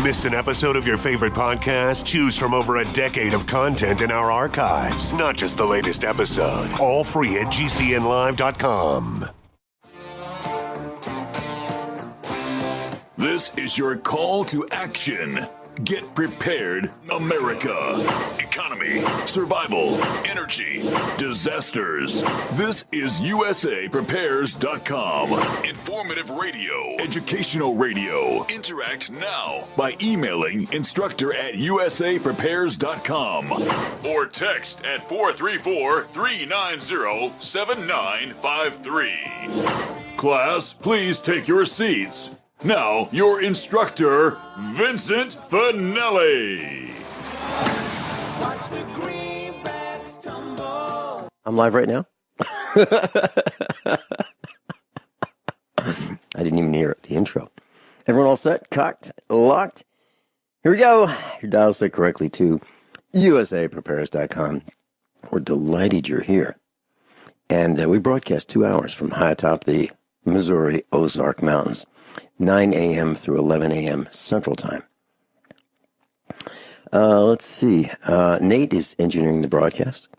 Missed an episode of your favorite podcast? Choose from over a decade of content in our archives, not just the latest episode. All free at GCNlive.com. This is your call to action. Get prepared, America. Economy, survival, energy, disasters. This is USAPrepares.com. Informative radio, educational radio. Interact now by emailing instructor@USAPrepares.com or text at 434-390-7953. Class, please take your seats. Now, your instructor, Vincent Finelli. Watch the greenbacks tumble. I'm live right now. I didn't even hear the intro. Everyone all set? Cocked? Locked? Here we go. Your dial set correctly to USAPrepares.com. We're delighted you're here. And we broadcast 2 hours from high atop the Missouri Ozark Mountains. 9 a.m. through 11 a.m. Central Time. Let's see. Nate is engineering the broadcast.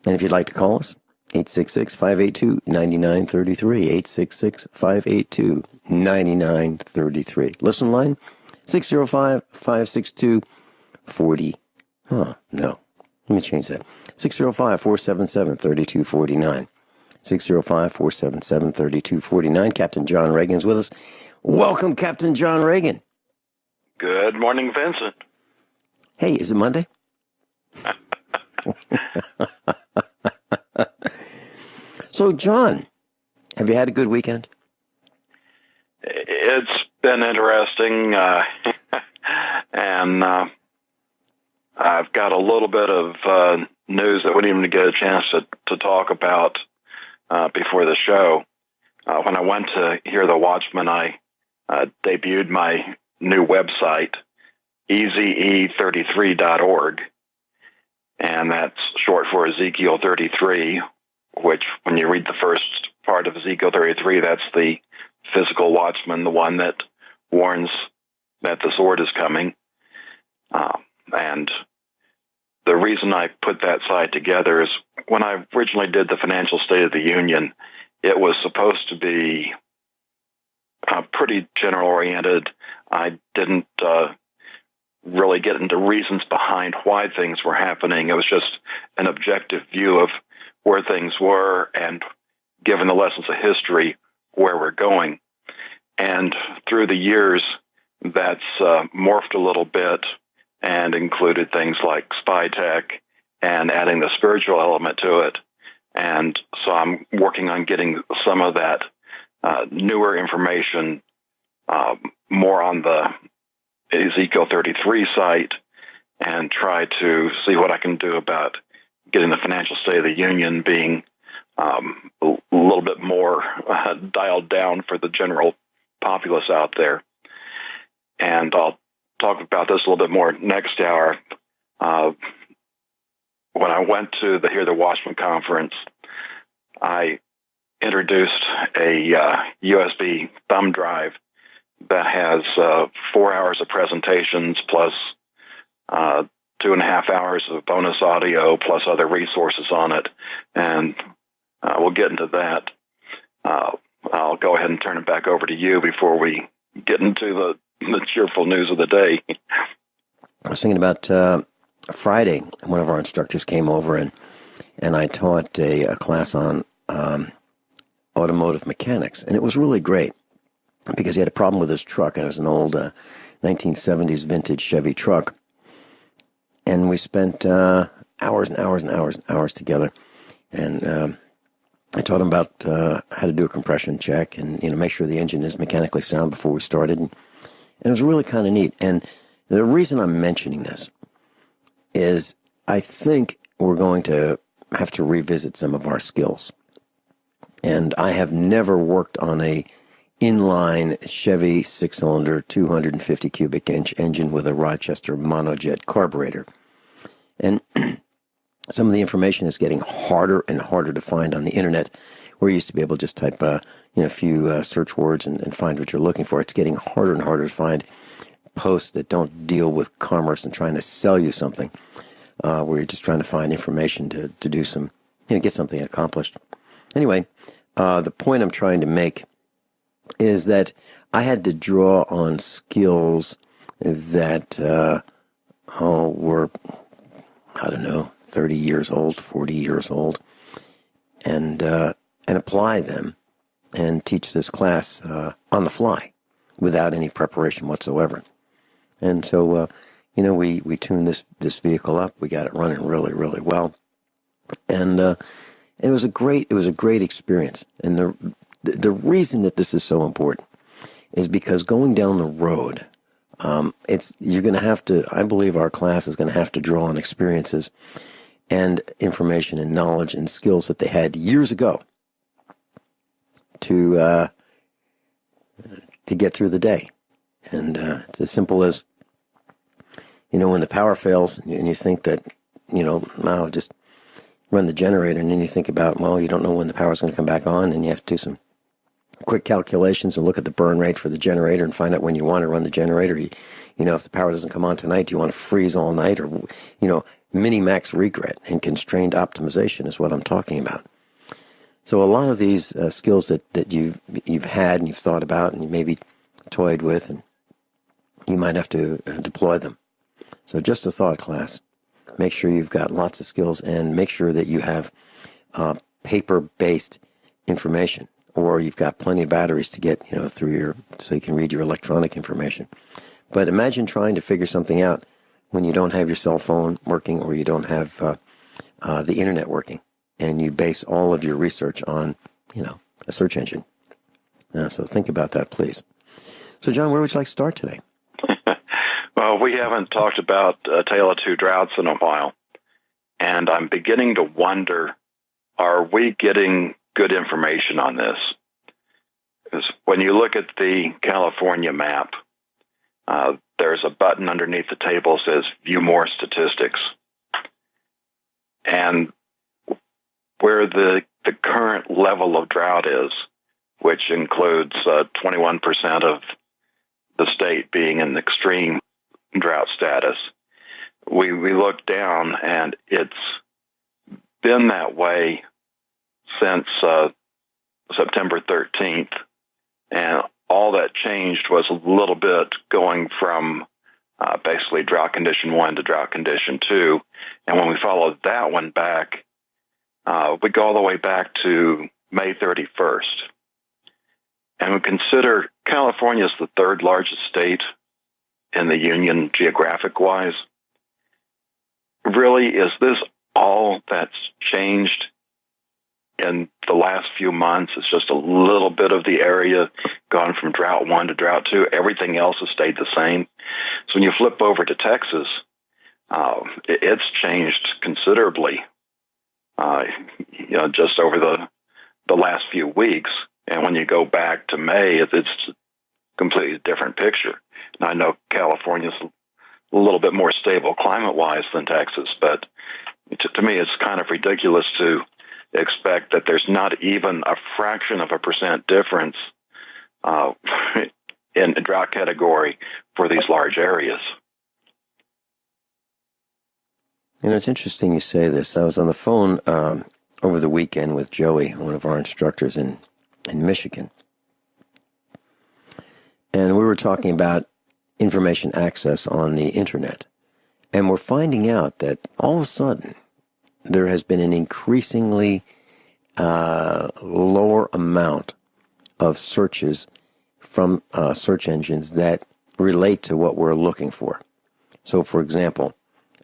And if you'd like to call us, 866-582-9933, 866-582-9933. Listen line, 605-562-40. Oh, no. Let me change that. 605-477-3249. 605-477-3249. Captain John Regan's with us. Welcome, Captain John Regan. Good morning, Vincent. Hey, is it Monday? So, John, have you had a good weekend? It's been interesting, and I've got a little bit of news that we didn't even get a chance to talk about before the show. When I went to hear the Watchman, I debuted my new website, eze33.org, and that's short for Ezekiel 33, which when you read the first part of Ezekiel 33, that's the physical watchman, the one that warns that the sword is coming. And the reason I put that site together is when I originally did the Financial State of the Union, it was supposed to be pretty general-oriented. I didn't really get into reasons behind why things were happening. It was just an objective view of where things were and, given the lessons of history, where we're going. And through the years, that's morphed a little bit and included things like spy tech and adding the spiritual element to it. And so I'm working on getting some of that newer information more on the Ezekiel 33 site and try to see what I can do about getting the Financial State of the Union being a little bit more dialed down for the general populace out there. And I'll talk about this a little bit more next hour. When I went to the Hear the Watchman conference, I introduced a USB thumb drive that has 4 hours of presentations plus 2.5 hours of bonus audio plus other resources on it. And we'll get into that. I'll go ahead and turn it back over to you before we get into the cheerful news of the day. I was thinking about Friday. One of our instructors came over and I taught a class on automotive mechanics. And it was really great because he had a problem with his truck. And it was an old 1970s vintage Chevy truck. And we spent hours and hours and hours and hours together. And I taught him about how to do a compression check and make sure the engine is mechanically sound before we started. And it was really kind of neat. And the reason I'm mentioning this is I think we're going to have to revisit some of our skills. And I have never worked on a inline Chevy 6-cylinder 250 cubic inch engine with a Rochester monojet carburetor. And some of the information is getting harder and harder to find on the internet, where you used to be able to just type a few search words and find what you're looking for. It's getting harder and harder to find posts that don't deal with commerce and trying to sell you something, where you're just trying to find information to do some, get something accomplished. Anyway, the point I'm trying to make is that I had to draw on skills that were, 30 years old, 40 years old, and apply them and teach this class on the fly without any preparation whatsoever. And so, we tuned this vehicle up. We got it running really, really well, and it was a great experience. And the reason that this is so important is because going down the road, you're going to have to. I believe our class is going to have to draw on experiences and information and knowledge and skills that they had years ago to get through the day. And it's as simple as, when the power fails and you think that, just run the generator, and then you think about, you don't know when the power's going to come back on, and you have to do some quick calculations and look at the burn rate for the generator and find out when you want to run the generator. If the power doesn't come on tonight, do you want to freeze all night? Or, mini-max regret and constrained optimization is what I'm talking about. So a lot of these skills that you've had and you've thought about and you maybe toyed with, and you might have to deploy them. So just a thought, class. Make sure you've got lots of skills, and make sure that you have paper-based information, or you've got plenty of batteries to get through so you can read your electronic information. But imagine trying to figure something out when you don't have your cell phone working, or you don't have the internet working, and you base all of your research on a search engine. So think about that, please. So, John, where would you like to start today? Well, we haven't talked about A Tale of Two Droughts in a while, and I'm beginning to wonder, are we getting good information on this? Because when you look at the California map, there's a button underneath the table that says View More Statistics. And where the current level of drought is, which includes 21% of the state being in extreme drought status, we look down, and it's been that way since September 13th. And all that changed was a little bit going from basically drought condition 1 to drought condition 2. And when we follow that one back, we go all the way back to May 31st. And we consider California as the third largest state in the union geographic-wise. Really, is this all that's changed in the last few months? It's just a little bit of the area gone from drought 1 to drought 2. Everything else has stayed the same. So when you flip over to Texas, it's changed considerably, just over the last few weeks. And when you go back to May, it's a completely different picture. And I know California's a little bit more stable climate-wise than Texas, but to me, it's kind of ridiculous to expect that there's not even a fraction of a percent difference in the drought category for these large areas. It's interesting you say this. I was on the phone over the weekend with Joey, one of our instructors in Michigan. And we were talking about information access on the internet. And we're finding out that all of a sudden there has been an increasingly lower amount of searches from search engines that relate to what we're looking for. So, for example,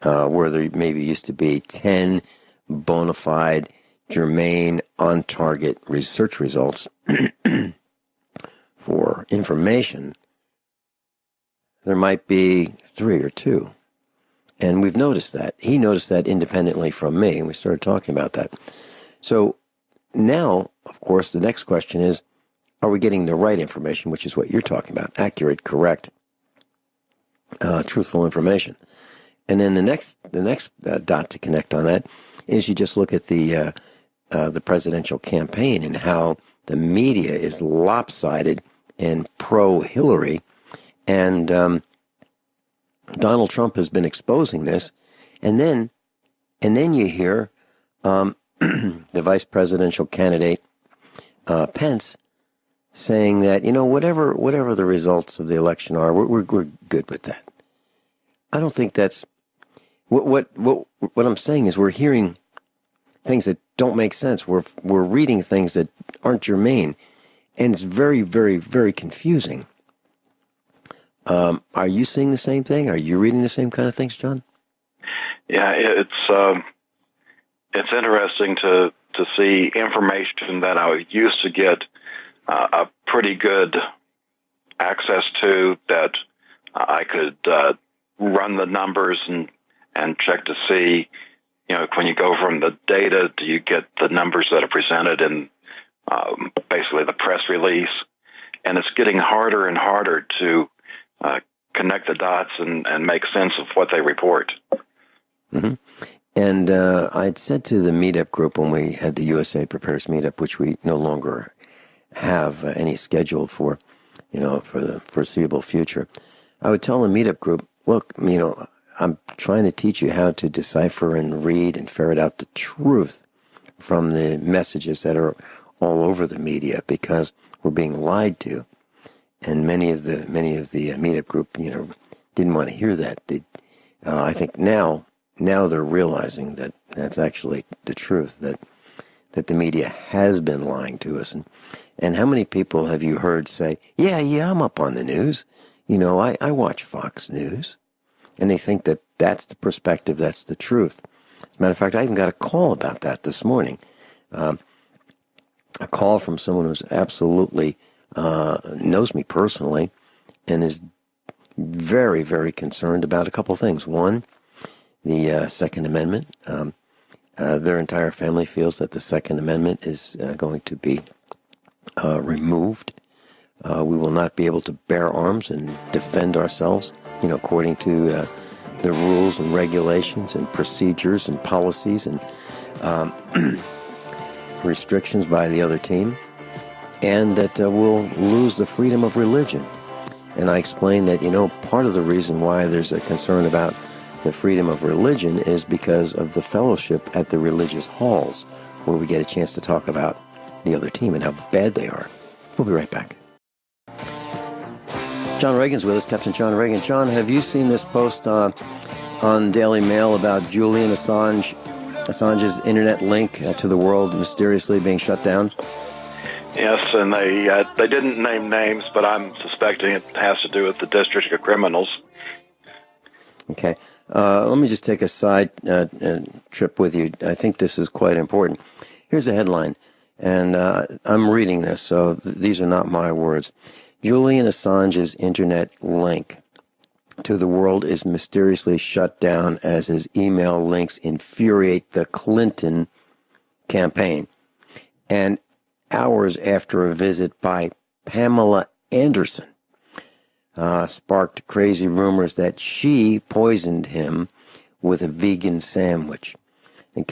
where there maybe used to be 10 bona fide, germane, on-target research results for information, there might be 3 or 2. And we've noticed that. He noticed that independently from me, and we started talking about that. So now, of course, the next question is, are we getting the right information, which is what you're talking about, accurate, correct, truthful information? And then the next dot to connect on that is you just look at the presidential campaign and how the media is lopsided and pro-Hillary, and Donald Trump has been exposing this, and then you hear the vice presidential candidate Pence saying that, whatever the results of the election are, we're good with that. I don't think that's what I'm saying is we're hearing things that don't make sense. We're reading things that aren't germane, and it's very, very, very confusing. Are you seeing the same thing? Are you reading the same kind of things, John? Yeah, it's interesting to see information that I used to get a pretty good access to, that I could run the numbers and check to see, when you go from the data, do you get the numbers that are presented in basically the press release? And it's getting harder and harder to connect the dots and make sense of what they report. Mm-hmm. And I'd said to the meetup group when we had the USA Prepares meetup, which we no longer have any scheduled for, for the foreseeable future, I would tell the meetup group, look, I'm trying to teach you how to decipher and read and ferret out the truth from the messages that are all over the media, because we're being lied to. And many of the meetup group, didn't want to hear that. I think now they're realizing that that's actually the truth, that the media has been lying to us. And how many people have you heard say, yeah, I'm up on the news. I watch Fox News. And they think that that's the perspective, that's the truth. As a matter of fact, I even got a call about that this morning. A call from someone who's absolutely knows me personally and is very, very concerned about a couple things. One, the Second Amendment. Their entire family feels that the Second Amendment is going to be removed. We will not be able to bear arms and defend ourselves, according to the rules and regulations and procedures and policies and restrictions by the other team, and that we'll lose the freedom of religion. And I explained that, part of the reason why there's a concern about the freedom of religion is because of the fellowship at the religious halls, where we get a chance to talk about the other team and how bad they are. We'll be right back. John Regan's with us, Captain John Regan. John, have you seen this post on Daily Mail about Julian Assange's internet link to the world mysteriously being shut down? Yes, and they didn't name names, but I'm suspecting it has to do with the District of Criminals. Okay. Let me just take a side trip with you. I think this is quite important. Here's the headline, and I'm reading this, so these are not my words. Julian Assange's internet link to the world is mysteriously shut down as his email links infuriate the Clinton campaign. And hours after a visit by Pamela Anderson sparked crazy rumors that she poisoned him with a vegan sandwich. And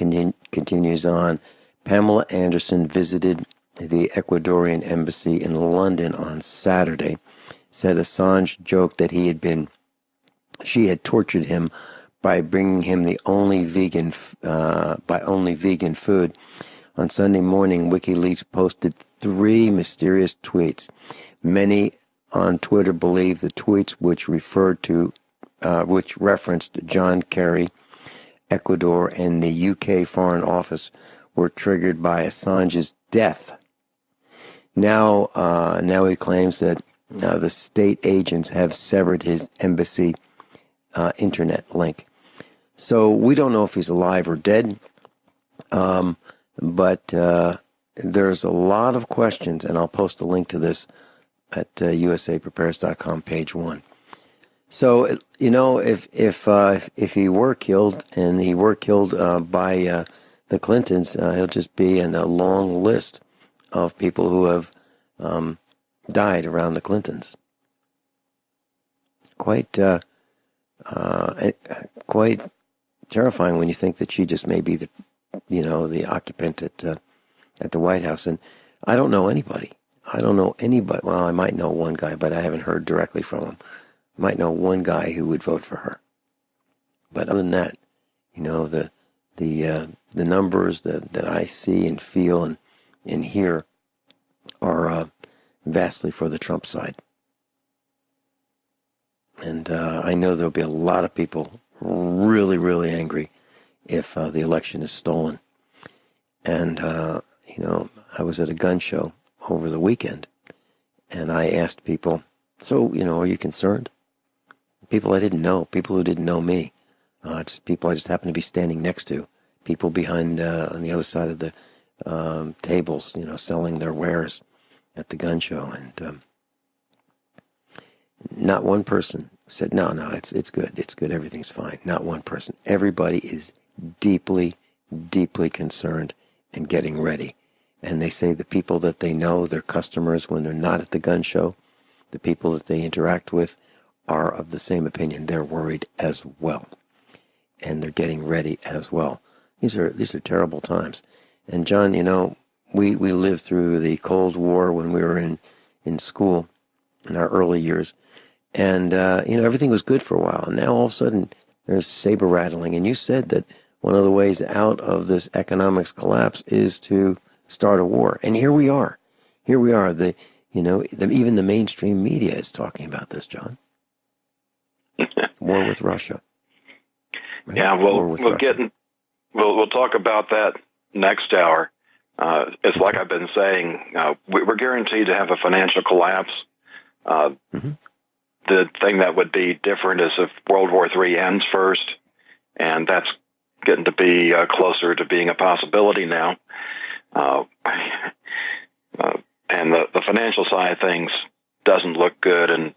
continues on. Pamela Anderson visited the Ecuadorian embassy in London on Saturday, said Assange joked that she had tortured him by bringing him the only vegan food. On Sunday morning, WikiLeaks posted 3 mysterious tweets. Many on Twitter believe the tweets which referenced John Kerry, Ecuador, and the UK Foreign Office were triggered by Assange's death. Now he claims that the state agents have severed his embassy internet link. So we don't know if he's alive or dead, but there's a lot of questions, and I'll post a link to this at usaprepares.com, page 1. So, if he were killed, and he were killed by the Clintons, he'll just be in a long list of people who have died around the Clintons. Quite terrifying when you think that she just may be the occupant at the White House. And I don't know anybody. Well, I might know one guy, but I haven't heard directly from him might know one guy who would vote for her. But other than that, the numbers that I see and feel and hear are vastly for the Trump side. And I know there'll be a lot of people really, really angry if the election is stolen. And, I was at a gun show over the weekend, and I asked people, so, are you concerned? People I didn't know, people who didn't know me, just people I just happened to be standing next to, people behind on the other side of the tables, selling their wares at the gun show. And not one person said, no, it's good, everything's fine. Not one person. Everybody is deeply, deeply concerned and getting ready. And they say the people that they know, their customers when they're not at the gun show, the people that they interact with are of the same opinion. They're worried as well. And they're getting ready as well. These are terrible times. And John, we lived through the Cold War when we were in school in our early years. And, everything was good for a while. And now all of a sudden there's saber rattling. And you said that one of the ways out of this economics collapse is to start a war. And here we are. Even the mainstream media is talking about this, John. War with Russia. Right? Yeah, we'll talk about that next hour. It's like I've been saying, we're guaranteed to have a financial collapse. The thing that would be different is if World War III ends first, and that's getting to be closer to being a possibility now. And the financial side of things doesn't look good, and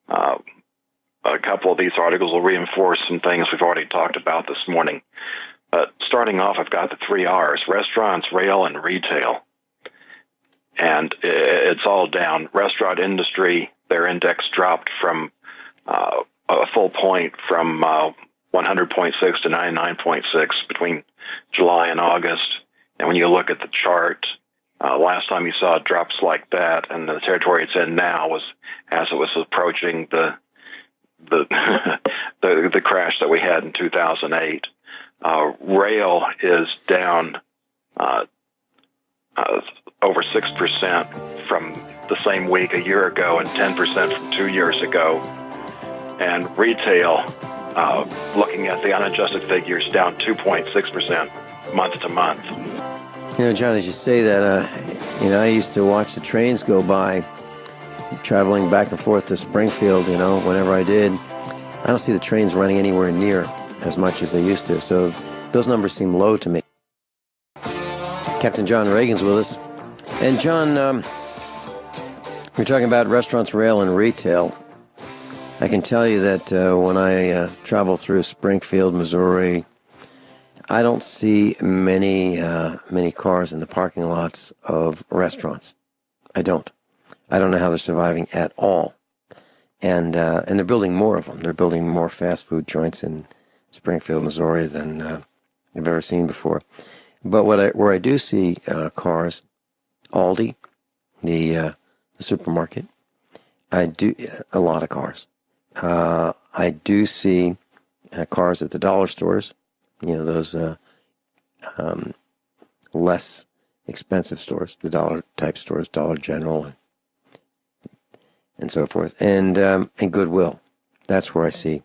a couple of these articles will reinforce some things we've already talked about this morning. But starting off, I've got the 3 R's: restaurants, rail, and retail. And it's all down. Restaurant industry, their index dropped from a full point from 100.6 to 99.6 between July and August. And when you look at the chart, last time you saw drops like that, and the territory it's in now was as it was approaching the crash that we had in 2008. Rail is down over 6% from the same week a year ago and 10% from 2 years ago. And retail, looking at the unadjusted figures, down 2.6% month to month. John, as you say that, I used to watch the trains go by, traveling back and forth to Springfield, whenever I did. I don't see the trains running anywhere near as much as they used to, so those numbers seem low to me. Captain John Regan's with us. And John, we're talking about restaurants, rail, and retail. I can tell you that when I travel through Springfield, Missouri, I don't see many cars in the parking lots of restaurants. I don't know how they're surviving at all. And they're building more of them. They're building more fast food joints in Springfield, Missouri than I've ever seen before. But where I do see cars, Aldi, the supermarket, I do a lot of cars. I do see cars at the dollar stores, those less expensive stores, the dollar type stores, Dollar General, and so forth, and Goodwill. That's where I see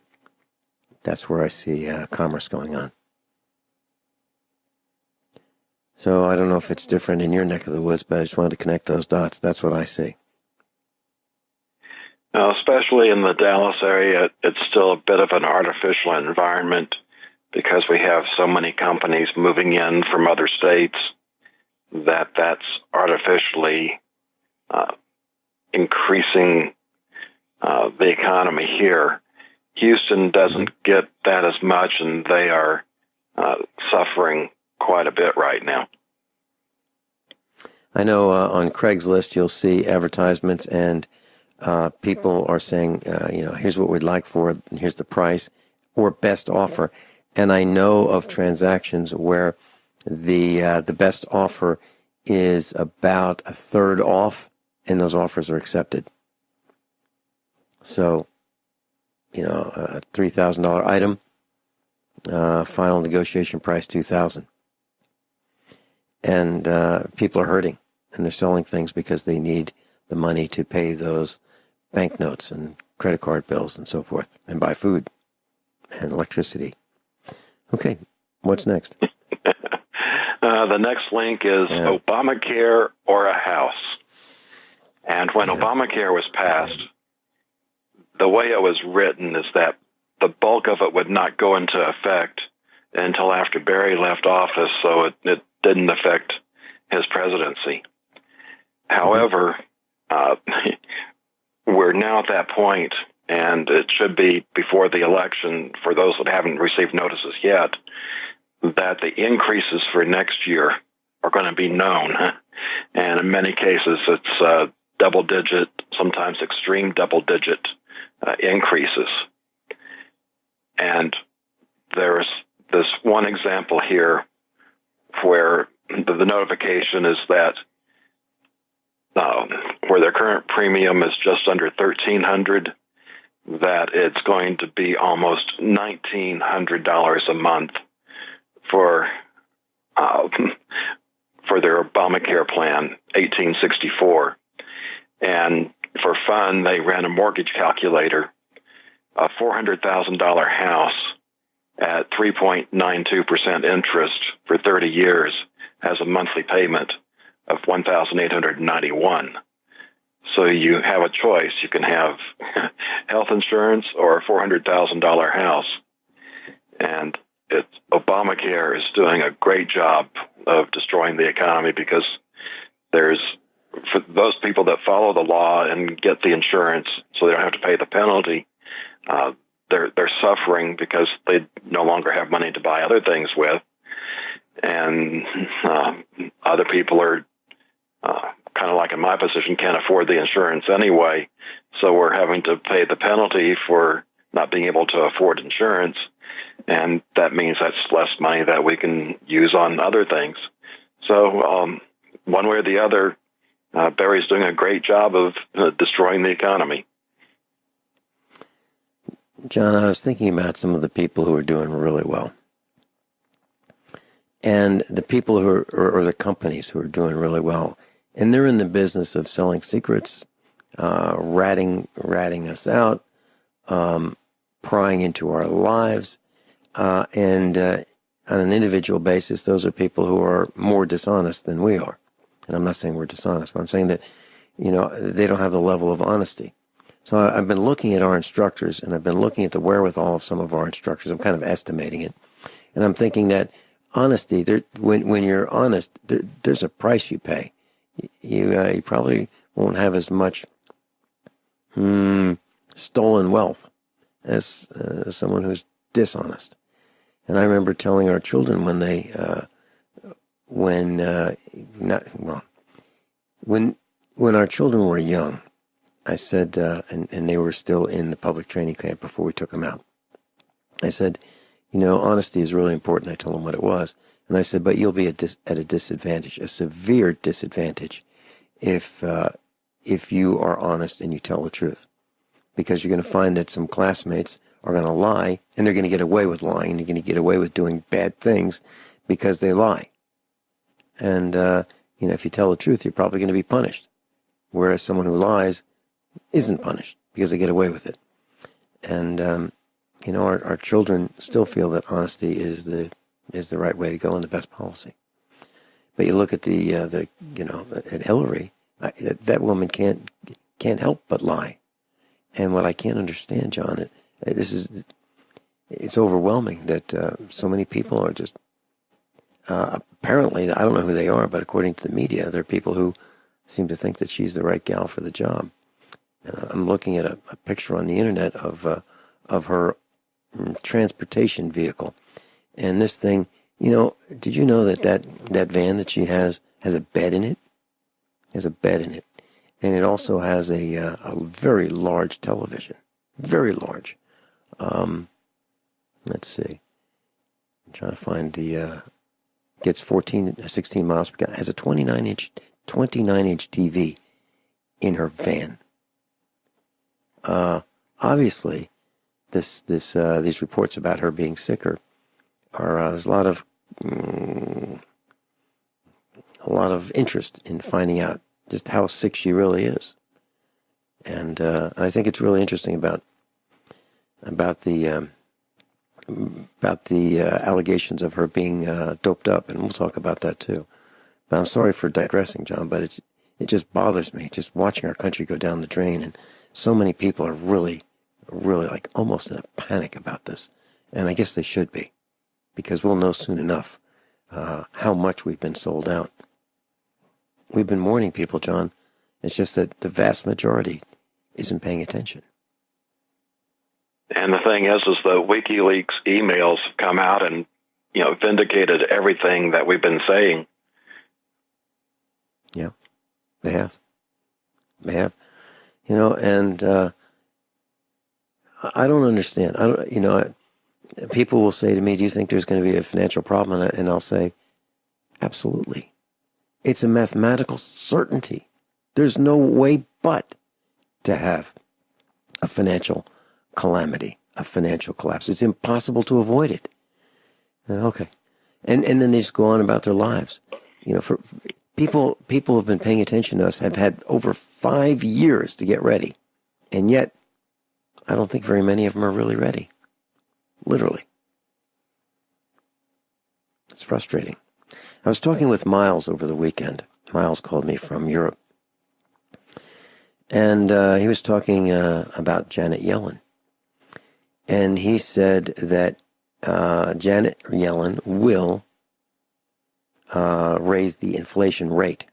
commerce going on. So I don't know if it's different in your neck of the woods, but I just wanted to connect those dots. That's what I see. Now, especially in the Dallas area, it's still a bit of an artificial environment because we have so many companies moving in from other states that's artificially increasing the economy here. Houston doesn't get that as much, and they are suffering quite a bit right now. I know on Craigslist you'll see advertisements, and people are saying, here's what we'd like for it, and here's the price, or best offer. And I know of transactions where the best offer is about a third off, and those offers are accepted. So a $3,000 item, final negotiation price $2,000, and people are hurting, and they're selling things because they need the money to pay those banknotes and credit card bills and so forth, and buy food and electricity. Okay, what's next? The next link is Obamacare or a house. And when Obamacare was passed, the way it was written is that the bulk of it would not go into effect until after Barry left office, so it didn't affect his presidency. However, we're now at that point, and it should be before the election, for those that haven't received notices yet, that the increases for next year are going to be known. And in many cases, it's double-digit, sometimes extreme double-digit increases. And there's this one example here where the notification is that where their current premium is just under $1,300, that it's going to be almost $1,900 a month for their Obamacare plan, 1864. And for fun, they ran a mortgage calculator. A $400,000 house at 3.92% interest for 30 years has a monthly payment of $1,891. So you have a choice. You can have health insurance or a $400,000 house. And Obamacare is doing a great job of destroying the economy, because for those people that follow the law and get the insurance so they don't have to pay the penalty, they're suffering because they no longer have money to buy other things with. And other people are kind of like in my position, can't afford the insurance anyway. So we're having to pay the penalty for not being able to afford insurance. And that means that's less money that we can use on other things. So one way or the other, Barry's doing a great job of destroying the economy. John, I was thinking about some of the people who are doing really well. And the people who are, or the companies who are doing really well. And they're in the business of selling secrets, ratting us out, prying into our lives. And on an individual basis, those are people who are more dishonest than we are. And I'm not saying we're dishonest, but I'm saying that, they don't have the level of honesty. So I've been looking at our instructors, and I've been looking at the wherewithal of some of our instructors. I'm kind of estimating it. And I'm thinking that honesty, when you're honest, there's a price you pay. You probably won't have as much stolen wealth as someone who's dishonest. And I remember telling our children when our children were young, I said, and they were still in the public training camp before we took them out. I said, honesty is really important. I told them what it was. And I said, but you'll be at a disadvantage, a severe disadvantage, if you are honest and you tell the truth. Because you're going to find that some classmates are going to lie, and they're going to get away with lying, and they're going to get away with doing bad things because they lie. And, if you tell the truth, you're probably going to be punished. Whereas someone who lies isn't punished because they get away with it. And, our children still feel that honesty is the right way to go and the best policy. But you look at at Hillary, that woman can't help but lie. And what I can't understand, John, it's overwhelming that so many people are just apparently, I don't know who they are, but according to the media, there are people who seem to think that she's the right gal for the job. And I'm looking at a picture on the internet of her transportation vehicle, and this thing, did you know that van that she has a bed in it? Has a bed in it, and it also has a very large television, very large. Let's see, I'm trying to find gets 16 miles per gallon. Has a 29-inch TV in her van. Obviously, these reports about her being sicker are there's a lot of interest in finding out just how sick she really is, and I think it's really interesting about the allegations of her being doped up, and we'll talk about that too. But I'm sorry for digressing, John, but it just bothers me just watching our country go down the drain, and so many people are really like almost in a panic about this, and I guess they should be, because we'll know soon enough how much we've been sold out. We've been warning people, John. It's just that the vast majority isn't paying attention. And the thing is the WikiLeaks emails have come out and, vindicated everything that we've been saying. Yeah, they have. And I don't understand. People will say to me, do you think there's going to be a financial problem? And I'll say, absolutely. It's a mathematical certainty. There's no way but to have a financial calamity, a financial collapse. It's impossible to avoid it. Okay. And then they just go on about their lives. For people have been paying attention to us, have had over 5 years to get ready. And yet, I don't think very many of them are really ready. Literally. It's frustrating. I was talking with Miles over the weekend. Miles called me from Europe. And he was talking about Janet Yellen. And he said that Janet Yellen will raise the inflation rate.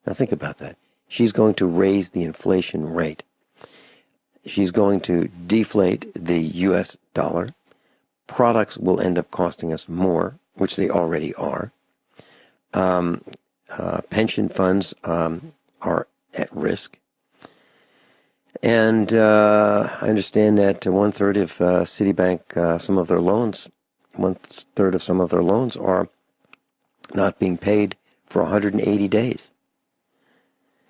Now think about that. She's going to raise the inflation rate. She's going to deflate the U.S. dollar. Products will end up costing us more, which they already are. Pension funds are at risk. And I understand that 1/3 of Citibank, some of their loans, 1/3 of some of their loans are not being paid for 180 days.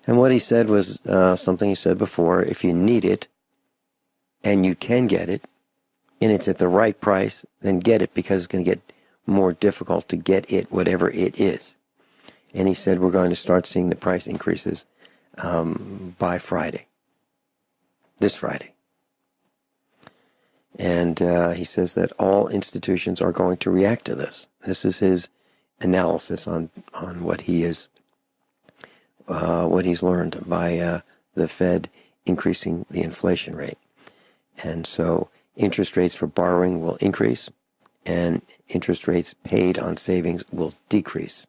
And what he said was something he said before: if you need it and you can get it, and it's at the right price, then get it, because it's going to get more difficult to get it, whatever it is. And he said we're going to start seeing the price increases by Friday, this Friday. And he says that all institutions are going to react to this. This is his analysis on what he is, what he's learned by the Fed increasing the inflation rate. And so interest rates for borrowing will increase, and interest rates paid on savings will decrease.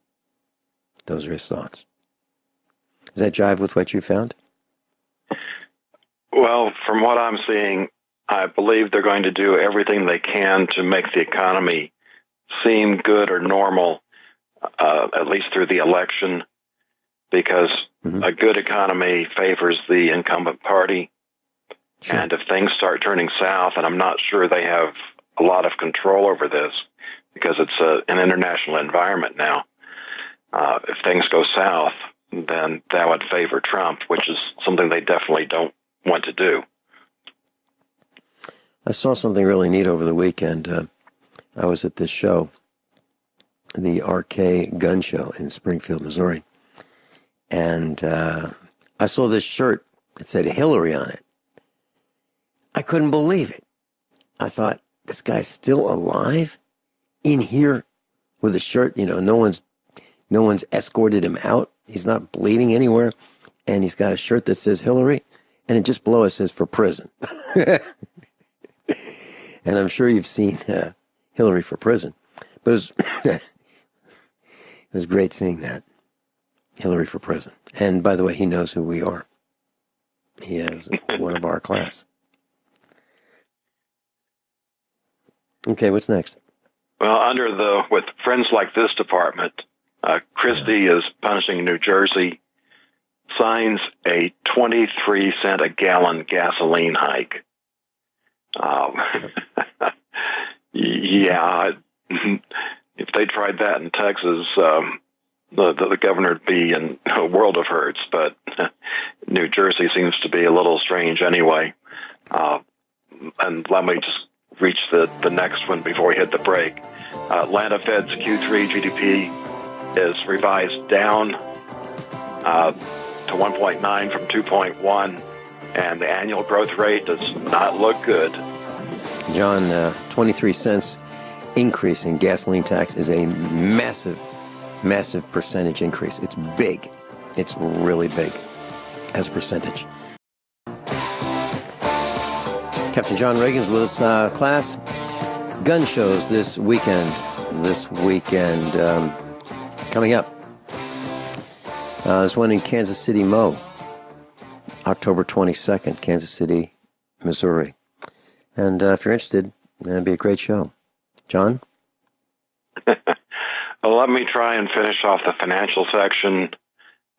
Those are his thoughts. Does that jive with what you found? Well, from what I'm seeing, I believe they're going to do everything they can to make the economy seem good or normal, at least through the election, because a good economy favors the incumbent party. Sure. And if things start turning south, and I'm not sure they have a lot of control over this, because it's an international environment now, if things go south, then that would favor Trump, which is something they definitely don't want to do. I saw something really neat over the weekend. I was at this show, the RK Gun Show in Springfield, Missouri. And I saw this shirt that said Hillary on it. I couldn't believe it. I thought, this guy's still alive in here with a shirt. No one's escorted him out. He's not bleeding anywhere. And he's got a shirt that says Hillary. And it just below it says for prison. And I'm sure you've seen Hillary for prison. But it was great seeing that. Hillary for prison. And by the way, he knows who we are. He is one of our class. Okay, what's next? Well, with Friends Like This department, Christie is punishing New Jersey, signs a 23 cent a gallon gasoline hike. Yeah, if they tried that in Texas, the governor would be in a world of hurts, but New Jersey seems to be a little strange anyway. and let me just reach the next one before we hit the break. Atlanta Fed's Q3 GDP is revised down to 1.9 from 2.1, and the annual growth rate does not look good. John, 23 cents increase in gasoline tax is a massive, massive percentage increase. It's big. It's really big as a percentage. Captain John Regan's with us. Class, gun shows this weekend. Coming up. There's one in Kansas City, Mo. October 22nd, Kansas City, Missouri. And if you're interested, it'd be a great show. John? Well, let me try and finish off the financial section.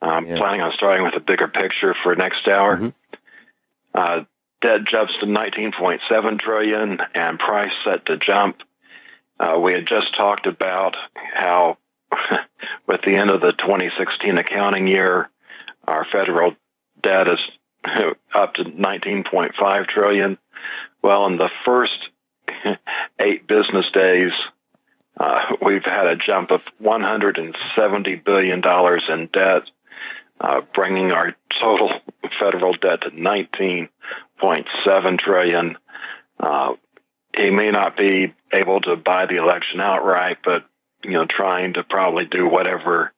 I'm planning on starting with a bigger picture for next hour. Mm-hmm. Debt jumps to $19.7 trillion and price set to jump. We had just talked about how with the end of the 2016 accounting year, our federal debt is up to $19.5 trillion. Well, in the first 8 business days, we've had a jump of $170 billion in debt, bringing our total federal debt to $19.7 trillion. He may not be able to buy the election outright, but trying to probably do whatever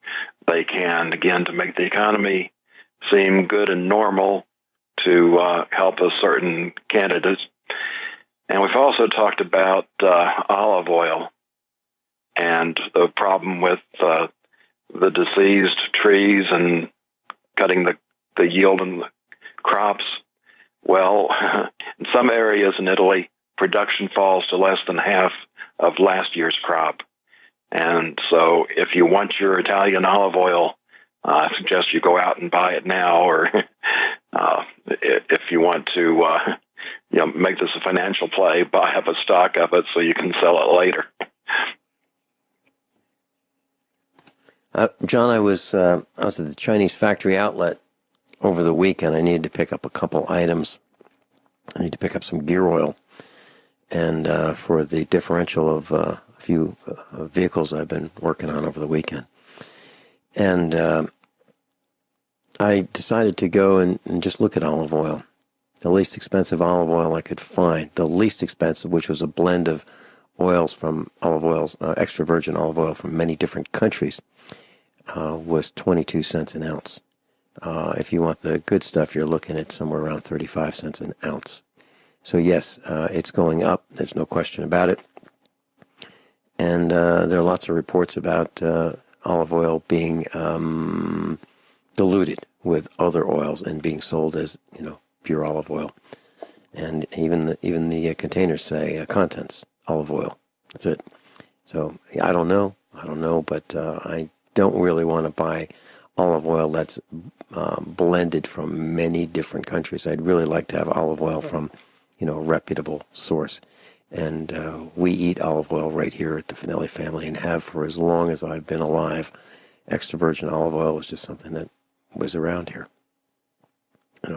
they can, again, to make the economy seem good and normal to help a certain candidate. And we've also talked about olive oil and the problem with the diseased trees and cutting the yield in the crops. Well, in some areas in Italy, production falls to less than half of last year's crop. And so if you want your Italian olive oil, I suggest you go out and buy it now, or if you want to make this a financial play, buy up a stock of it so you can sell it later. John, I was at the Chinese factory outlet over the weekend. I needed to pick up a couple items. I need to pick up some gear oil, and for the differential of a few vehicles I've been working on over the weekend. And I decided to go and just look at olive oil, the least expensive olive oil I could find, the least expensive, which was a blend of oils from olive oils, extra virgin olive oil from many different countries, was 22 cents an ounce. If you want the good stuff, you're looking at somewhere around 35 cents an ounce. So yes, it's going up. There's no question about it. And there are lots of reports about olive oil being diluted with other oils and being sold as pure olive oil. And even the containers say contents olive oil. That's it. So I don't know, but I don't really want to buy olive oil that's blended from many different countries. I'd really like to have olive oil from a reputable source. And we eat olive oil right here at the Finelli family and have for as long as I've been alive. Extra virgin olive oil was just something that was around here.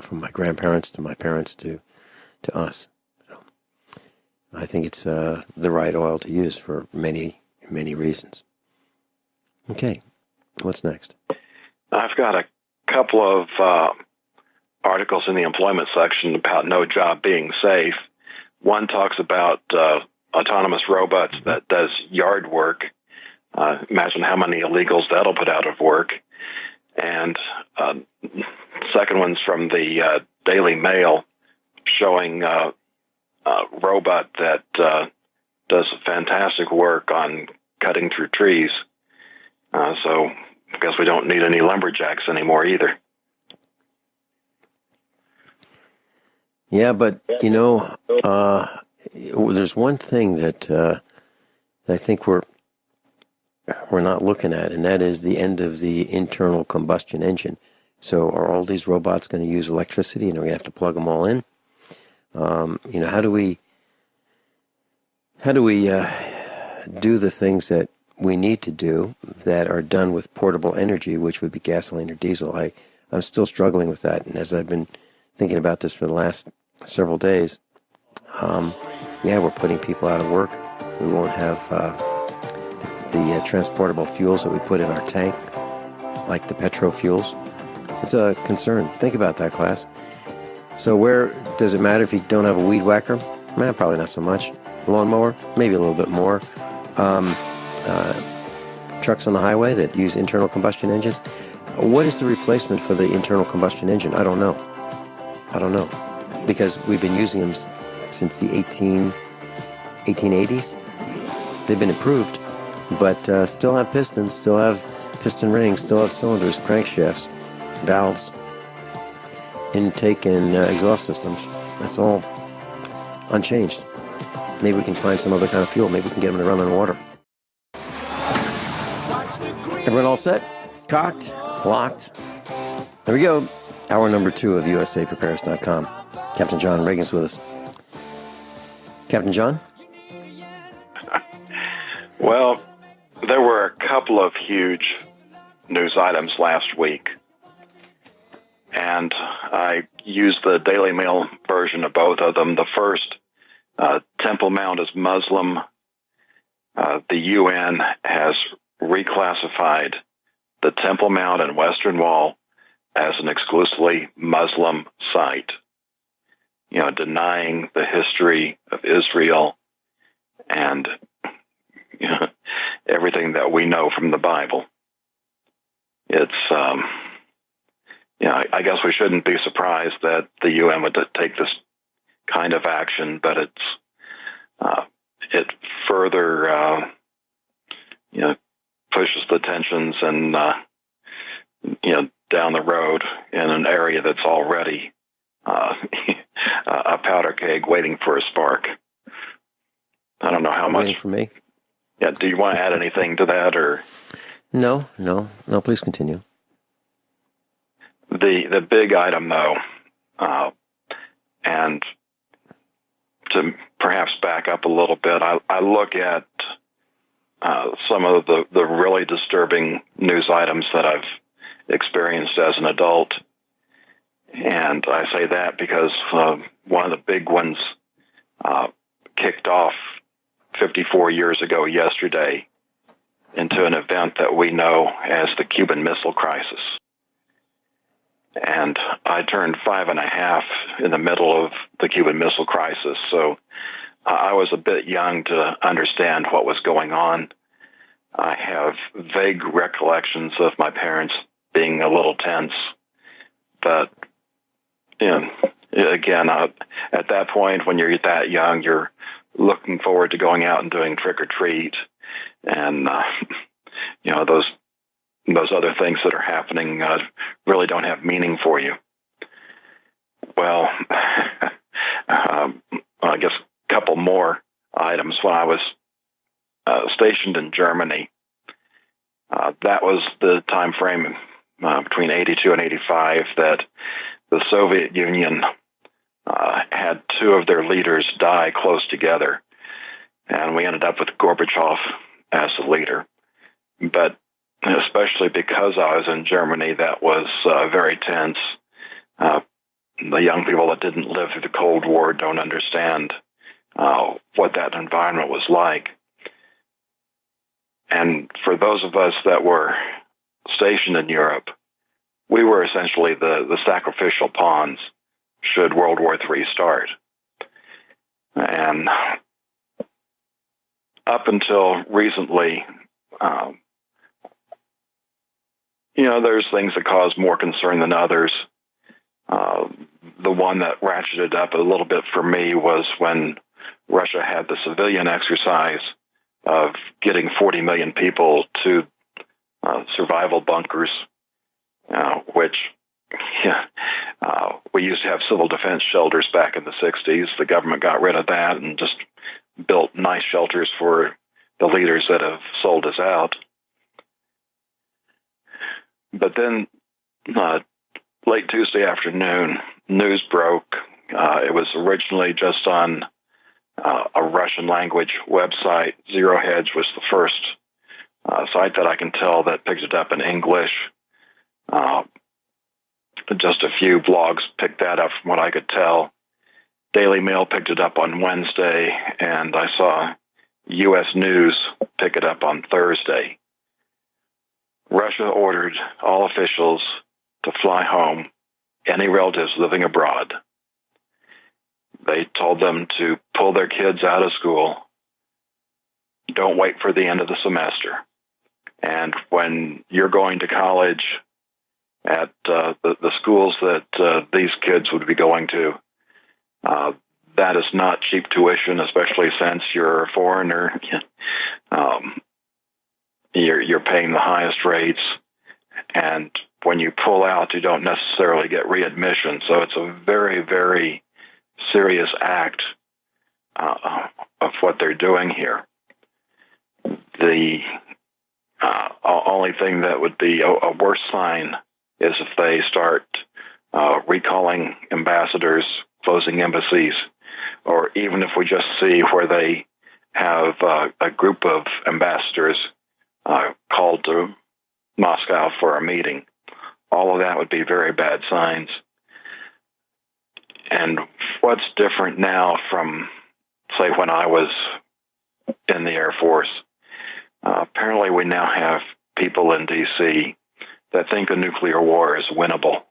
From my grandparents to my parents to us. So I think it's the right oil to use for many, many reasons. Okay, what's next? I've got a couple of articles in the employment section about no job being safe. One talks about autonomous robots that does yard work. Imagine how many illegals that'll put out of work. And second one's from the Daily Mail, showing a robot that does fantastic work on cutting through trees. So I guess we don't need any lumberjacks anymore either. Yeah, but, there's one thing that I think we're not looking at, and that is the end of the internal combustion engine. So are all these robots going to use electricity, and are we going to have to plug them all in? How do we do the things that we need to do that are done with portable energy, which would be gasoline or diesel? I'm still struggling with that, and as I've been thinking about this for the last several days, Yeah, we're putting people out of work. We won't have the transportable fuels that we put in our tank, like the petro fuels. It's a concern. Think about that, class. So where does it matter if you don't have a weed whacker? Probably not so much. Lawnmower? Maybe a little bit more. Trucks on the highway that use internal combustion engines? What is the replacement for the internal combustion engine? I don't know. Because we've been using them since the 1880s. They've been improved, but still have pistons, still have piston rings, still have cylinders, crankshafts, valves, intake and exhaust systems. That's all unchanged. Maybe we can find some other kind of fuel. Maybe we can get them to run on water. Everyone all set? Cocked? Locked? There we go. Hour number 2 of USAPrepares.com. Captain John Regan's with us. Captain John? Well, there were a couple of huge news items last week, and I used the Daily Mail version of both of them. The first, Temple Mount is Muslim. The UN has reclassified the Temple Mount and Western Wall as an exclusively Muslim site, denying the history of Israel and everything that we know from the Bible. It's, I guess we shouldn't be surprised that the UN would take this kind of action, but it further, pushes the tensions and, down the road in an area that's already a powder keg waiting for a spark. I don't know how much. Waiting for me? Yeah. Do you want to add anything to that, or? No. Please continue. The big item, though, and to perhaps back up a little bit, I look at some of the really disturbing news items that I've experienced as an adult. And I say that because one of the big ones kicked off 54 years ago yesterday into an event that we know as the Cuban Missile Crisis. And I turned 5.5 in the middle of the Cuban Missile Crisis, so I was a bit young to understand what was going on. I have vague recollections of my parents being a little tense, but again, at that point, when you're that young, you're looking forward to going out and doing trick or treat, and those other things that are happening really don't have meaning for you. Well, I guess a couple more items. When I was stationed in Germany, that was the time frame between 82 and 85 that the Soviet Union had 2 of their leaders die close together, and we ended up with Gorbachev as the leader. But especially because I was in Germany, that was very tense. The young people that didn't live through the Cold War don't understand what that environment was like. And for those of us that were stationed in Europe, we were essentially the sacrificial pawns should World War III start. And up until recently, there's things that cause more concern than others. The one that ratcheted up a little bit for me was when Russia had the civilian exercise of getting 40 million people to survival bunkers, which we used to have civil defense shelters back in the 60s. The government got rid of that and just built nice shelters for the leaders that have sold us out. But then late Tuesday afternoon, news broke. It was originally just on a Russian language website. Zero Hedge was the first site that I can tell that picked it up in English. Just a few blogs picked that up from what I could tell. Daily Mail picked it up on Wednesday, and I saw U.S. News pick it up on Thursday. Russia ordered all officials to fly home any relatives living abroad. They told them to pull their kids out of school. Don't wait for the end of the semester. And when you're going to college at the schools that these kids would be going to, that is not cheap tuition, especially since you're a foreigner. You're paying the highest rates, and when you pull out, you don't necessarily get readmission. So it's a very, very serious act of what they're doing here. The only thing that would be a worse sign is if they start recalling ambassadors, closing embassies, or even if we just see where they have a group of ambassadors called to Moscow for a meeting. All of that would be very bad signs. And what's different now from, say, when I was in the Air Force, apparently we now have people in D.C. that think a nuclear war is winnable.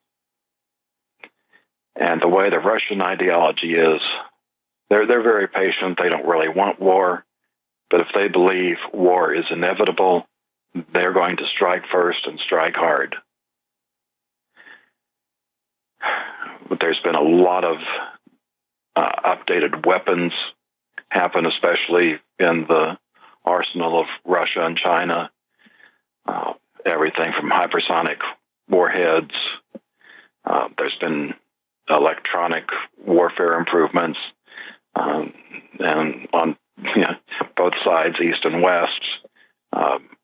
And the way the Russian ideology is, they're very patient. They don't really want war. But if they believe war is inevitable, they're going to strike first and strike hard. But there's been a lot of updated weapons happen, especially in the arsenal of Russia and China. Everything from hypersonic warheads. There's been electronic warfare improvements, and on both sides, east and west,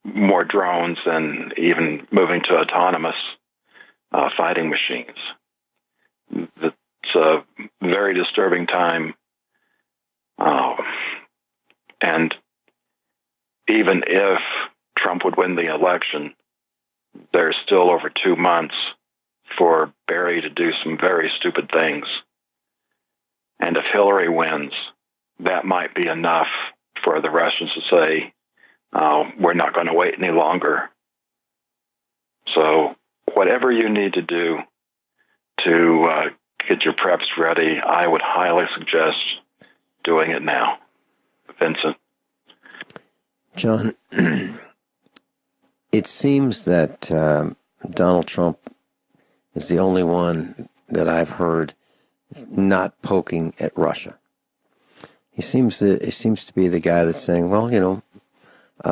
more drones, and even moving to autonomous fighting machines. It's a very disturbing time, and even if Trump would win the election, there's still over 2 months for Barry to do some very stupid things. And if Hillary wins, that might be enough for the Russians to say, we're not going to wait any longer. So whatever you need to do to get your preps ready, I would highly suggest doing it now. Vincent. John, it seems that Donald Trump is the only one that I've heard not poking at Russia. He seems to be the guy that's saying, well,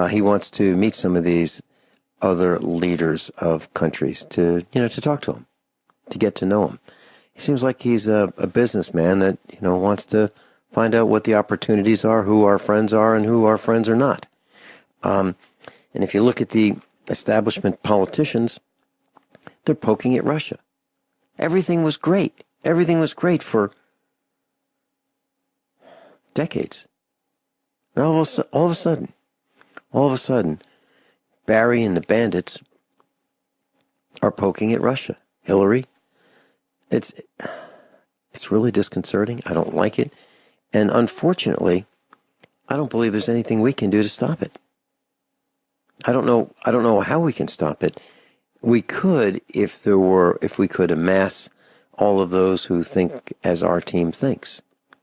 he wants to meet some of these other leaders of countries to talk to them, to get to know them. He seems like he's a businessman that, wants to find out what the opportunities are, who our friends are, and who our friends are not. And if you look at the establishment politicians, they're poking at Russia. Everything was great. Everything was great for decades. And all of a sudden, Barry and the bandits are poking at Russia. Hillary, it's really disconcerting. I don't like it. And unfortunately, I don't believe there's anything we can do to stop it. I don't know how we can stop it. We could if we could amass all of those who think as our team thinks.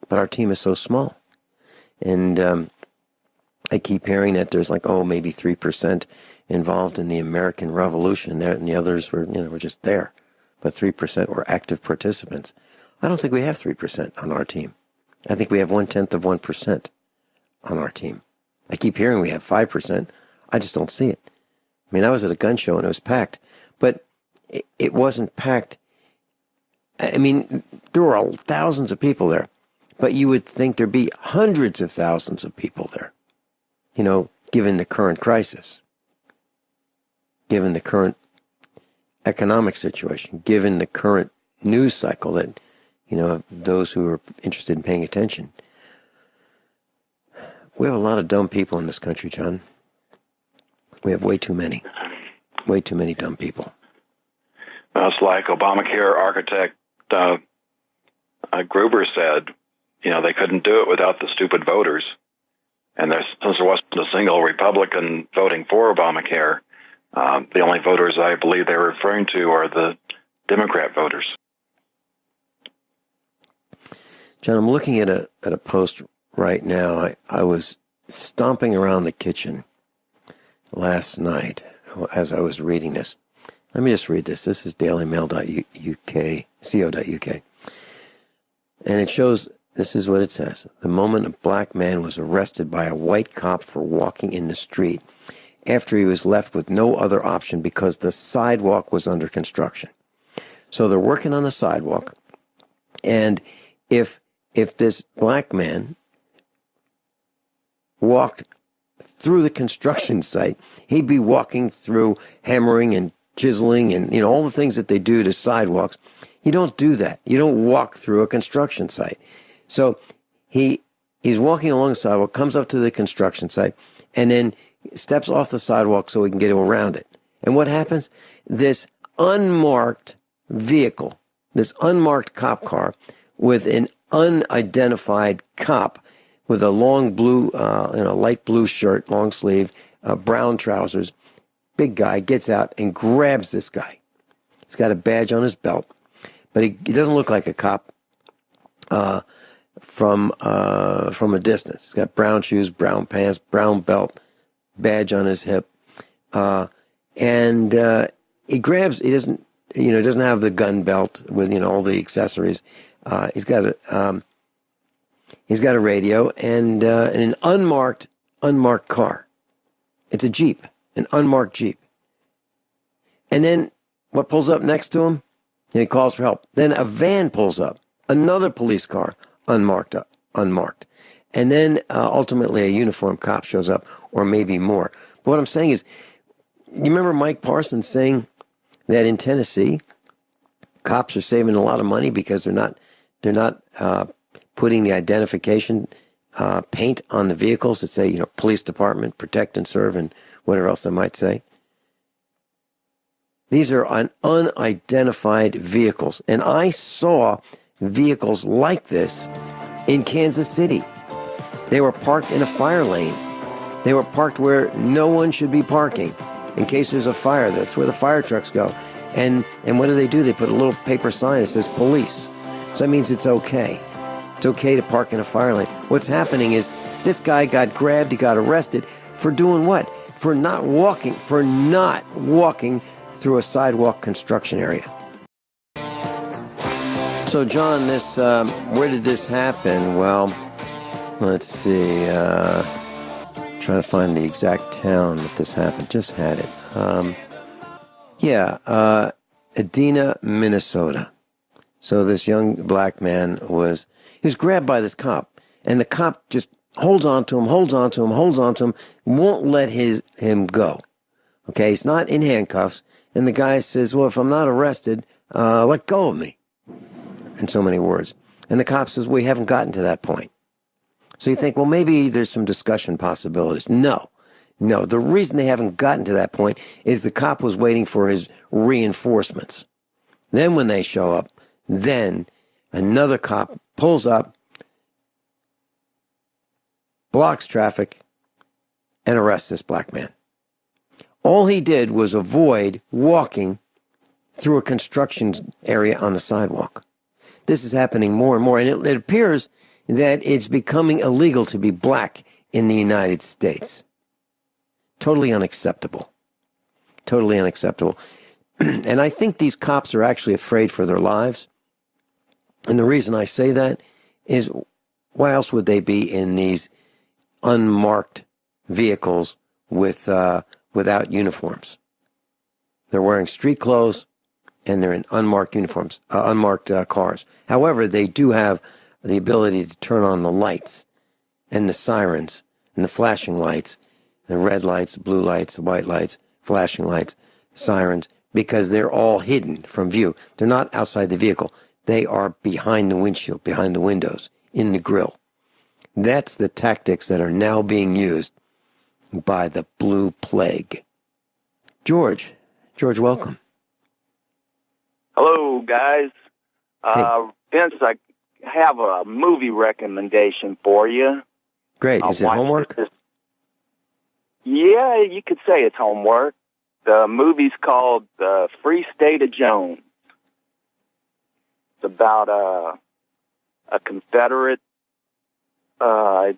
But our team is so small. And I keep hearing that there's maybe 3% involved in the American Revolution, and the others were just there. But 3% were active participants. I don't think we have 3% on our team. I think we have 0.1% on our team. I keep hearing we have 5%. I just don't see it. I mean, I was at a gun show and it was packed, but it wasn't packed. I mean, there were thousands of people there, but you would think there'd be hundreds of thousands of people there, given the current crisis, given the current economic situation, given the current news cycle that, those who are interested in paying attention. We have a lot of dumb people in this country, John. We have way too many dumb people. It's like Obamacare architect Gruber said, they couldn't do it without the stupid voters. And since there wasn't a single Republican voting for Obamacare, the only voters I believe they're referring to are the Democrat voters. John, I'm looking at a post right now. I was stomping around the kitchen last night as I was reading this. Let me just read this. This is dailymail.uk, co.uk. And it shows, this is what it says. The moment a black man was arrested by a white cop for walking in the street after he was left with no other option because the sidewalk was under construction. So they're working on the sidewalk. And if this black man walked through the construction site, he'd be walking through hammering and chiseling and all the things that they do to sidewalks. You don't do that. You don't walk through a construction site. So he's walking along the sidewalk, comes up to the construction site, and then steps off the sidewalk so he can get around it. And what happens? This unmarked vehicle, this unmarked cop car with an unidentified cop with a long blue, light blue shirt, long sleeve, brown trousers, big guy, gets out and grabs this guy. He's got a badge on his belt, but he doesn't look like a cop from a distance. He's got brown shoes, brown pants, brown belt, badge on his hip, and he grabs. He doesn't have the gun belt with all the accessories. He's got a radio and an unmarked car. It's a Jeep, an unmarked Jeep. And then what pulls up next to him? And he calls for help. Then a van pulls up, another police car, unmarked. And then ultimately a uniformed cop shows up, or maybe more. But what I'm saying is, you remember Mike Parsons saying that in Tennessee, cops are saving a lot of money because they're not putting the identification paint on the vehicles that say, police department, protect and serve, and whatever else they might say. These are unidentified vehicles. And I saw vehicles like this in Kansas City. They were parked in a fire lane. They were parked where no one should be parking in case there's a fire. That's where the fire trucks go. And what do? They put a little paper sign that says police. So that means it's okay. It's okay to park in a fire lane. What's happening is this guy got grabbed. He got arrested for doing what? For not walking through a sidewalk construction area. So, John, where did this happen? Well, let's see. Trying to find the exact town that this happened. Just had it. Edina, Minnesota. So this young black man was grabbed by this cop, and the cop just holds on to him, won't let him go. Okay, he's not in handcuffs, and the guy says, well, if I'm not arrested, let go of me, in so many words. And the cop says, we haven't gotten to that point. So you think, well, maybe there's some discussion possibilities. No, the reason they haven't gotten to that point is the cop was waiting for his reinforcements. Then when they show up, then another cop pulls up, blocks traffic, and arrests this black man. All he did was avoid walking through a construction area on the sidewalk. This is happening more and more, and it appears that it's becoming illegal to be black in the United States. Totally unacceptable. Totally unacceptable. And I think these cops are actually afraid for their lives. And the reason I say that is, why else would they be in these unmarked vehicles without uniforms? They're wearing street clothes, and they're in unmarked uniforms, unmarked cars. However, they do have the ability to turn on the lights and the sirens and the flashing lights, the red lights, the blue lights, the white lights, flashing lights, sirens, because they're all hidden from view. They're not outside the vehicle. They are behind the windshield, behind the windows, in the grill. That's the tactics that are now being used by the Blue Plague. George, welcome. Hello, guys. Hey. Vince, have a movie recommendation for you. Great. Is it homework? Yeah, you could say it's homework. The movie's called The Free State of Jones. It's about a Confederate army,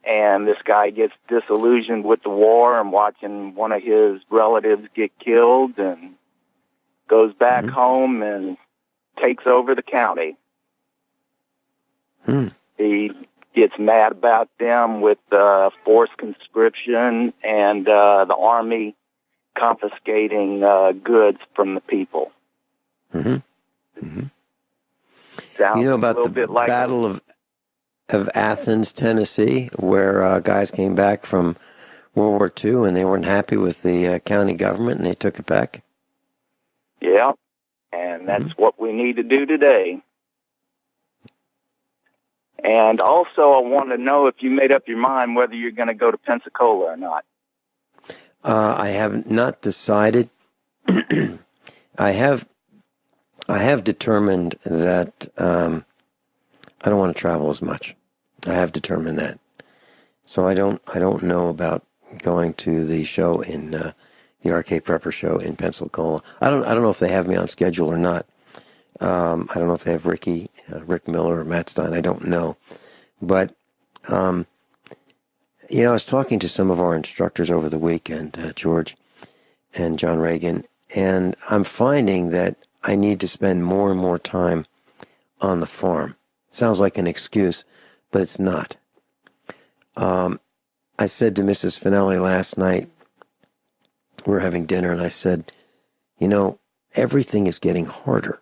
and this guy gets disillusioned with the war and watching one of his relatives get killed, and goes back home and takes over the county. He gets mad about them with forced conscription and the army confiscating goods from the people. You know about a the bit like Battle of Athens, Tennessee, where guys came back from World War II and they weren't happy with the county government and they took it back? Yeah, and that's what we need to do today. And also, I want to know if you made up your mind whether you're going to go to Pensacola or not. I have not decided. I have determined that I don't want to travel as much. I have determined that. So I don't know about going to the show in the Arcade Prepper show in Pensacola. I don't know if they have me on schedule or not. I don't know if they have Rick Miller or Matt Stein. I don't know. But, I was talking to some of our instructors over the weekend, George and John Regan, and I'm finding that I need to spend more and more time on the farm. Sounds like an excuse, but it's not. I said to Mrs. Finelli last night, we were having dinner, and I said, everything is getting harder.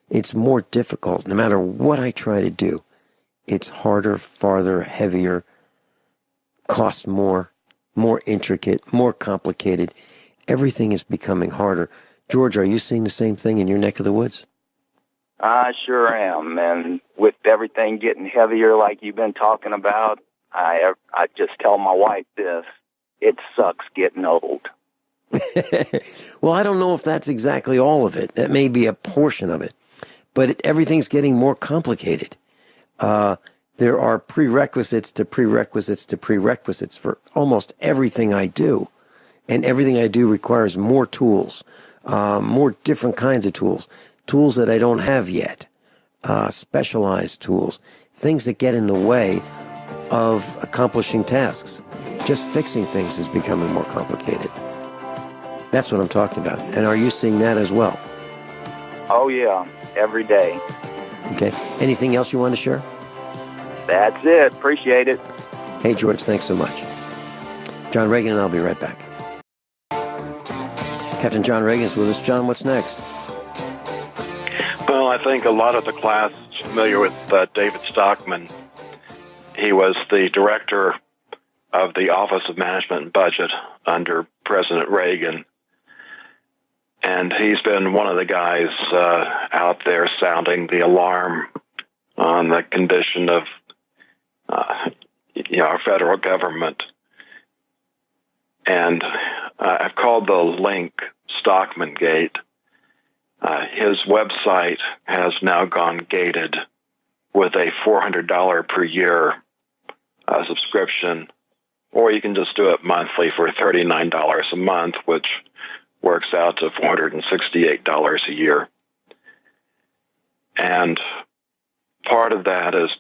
It's more difficult. No matter what I try to do, it's harder, farther, heavier, costs more intricate, more complicated. Everything is becoming harder. George, are you seeing the same thing in your neck of the woods? I sure am. And with everything getting heavier like you've been talking about, I just tell my wife this: it sucks getting old. Well, I don't know if that's exactly all of it. That may be a portion of it. But everything's getting more complicated. There are prerequisites to prerequisites to prerequisites for almost everything I do. And everything I do requires more tools, more different kinds of tools that I don't have yet, specialized tools, things that get in the way of accomplishing tasks. Just fixing things is becoming more complicated. That's what I'm talking about. And are you seeing that as well? Oh, yeah. Every day. Okay. Anything else you want to share? That's it. Appreciate it. Hey, George, thanks so much. John Regan and I'll be right back. Captain John Regan's with us. John, what's next? Well, I think a lot of the class is familiar with David Stockman. He was the director of the Office of Management and Budget under President Reagan. And he's been one of the guys out there sounding the alarm on the condition of our federal government. And I've called the link Stockman Gate. His website has now gone gated with a $400 per year subscription, or you can just do it monthly for $39 a month, which works out to $468 a year. And part of that is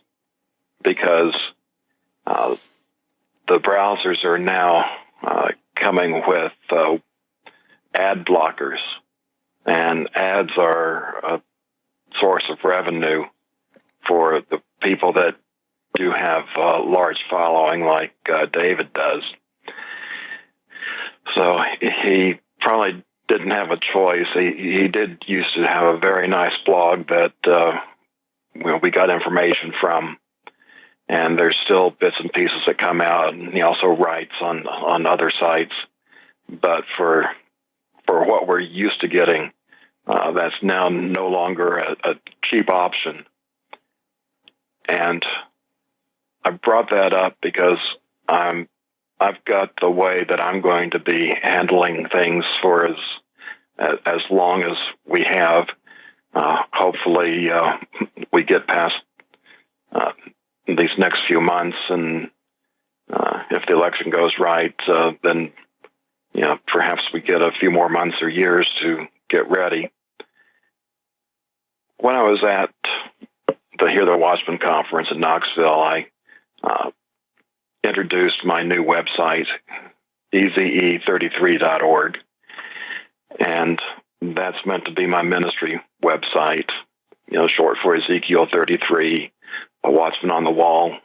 because the browsers are now coming with ad blockers, and ads are a source of revenue for the people that do have a large following like David does. So he probably didn't have a choice. He did used to have a very nice blog that we got information from, and there's still bits and pieces that come out, and he also writes on other sites. But for what we're used to getting, that's now no longer a cheap option. And I brought that up because I've got the way that I'm going to be handling things for as long as we have. Hopefully, we get past these next few months, and if the election goes right, then perhaps we get a few more months or years to get ready. When I was at the Hear the Watchman conference in Knoxville, I introduced my new website, eze33.org, and that's meant to be my ministry website, short for Ezekiel 33, a watchman on the wall,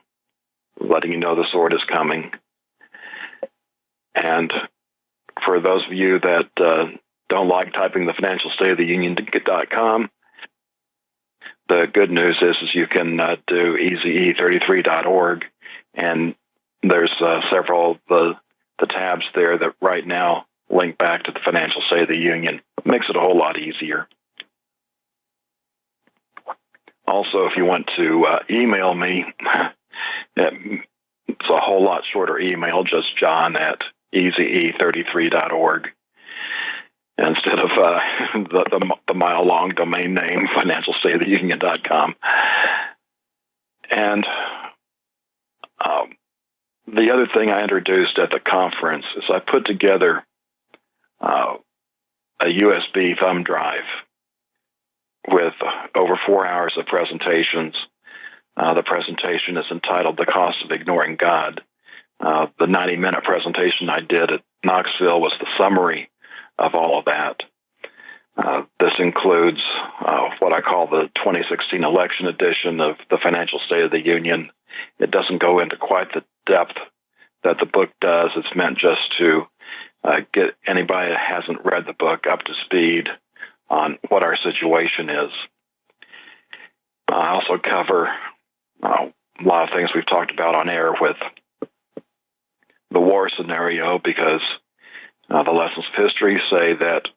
letting you know the sword is coming. And for those of you that don't like typing the financial state of the union.com, the good news is you can do eze33.org, and there's several of the tabs there that right now link back to the financial state of the union. It makes it a whole lot easier. Also, if you want to email me, it's a whole lot shorter email, just John at eze33.org. Instead of the mile-long domain name, financialstateoftheunion.com. And the other thing I introduced at the conference is I put together a USB thumb drive with over 4 hours of presentations. The presentation is entitled The Cost of Ignoring God. The 90-minute presentation I did at Knoxville was the summary of all of that. This includes what I call the 2016 election edition of the Financial State of the Union. It doesn't go into quite the depth that the book does. It's meant just to get anybody that hasn't read the book up to speed on what our situation is. I also cover a lot of things we've talked about on air with the war scenario, because the lessons of history say that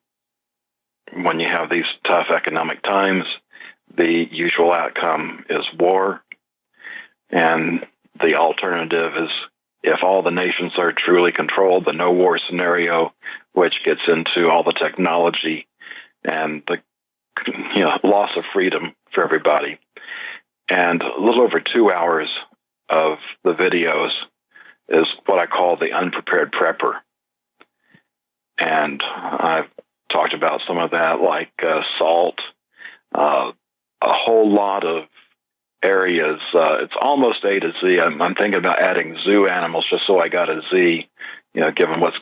when you have these tough economic times, the usual outcome is war. And the alternative is, if all the nations are truly controlled, the no war scenario, which gets into all the technology and the loss of freedom for everybody. And a little over 2 hours of the videos is what I call the unprepared prepper. And I've talked about some of that, like salt, a whole lot of areas. It's almost A to Z. I'm thinking about adding zoo animals just so I got a Z, given what's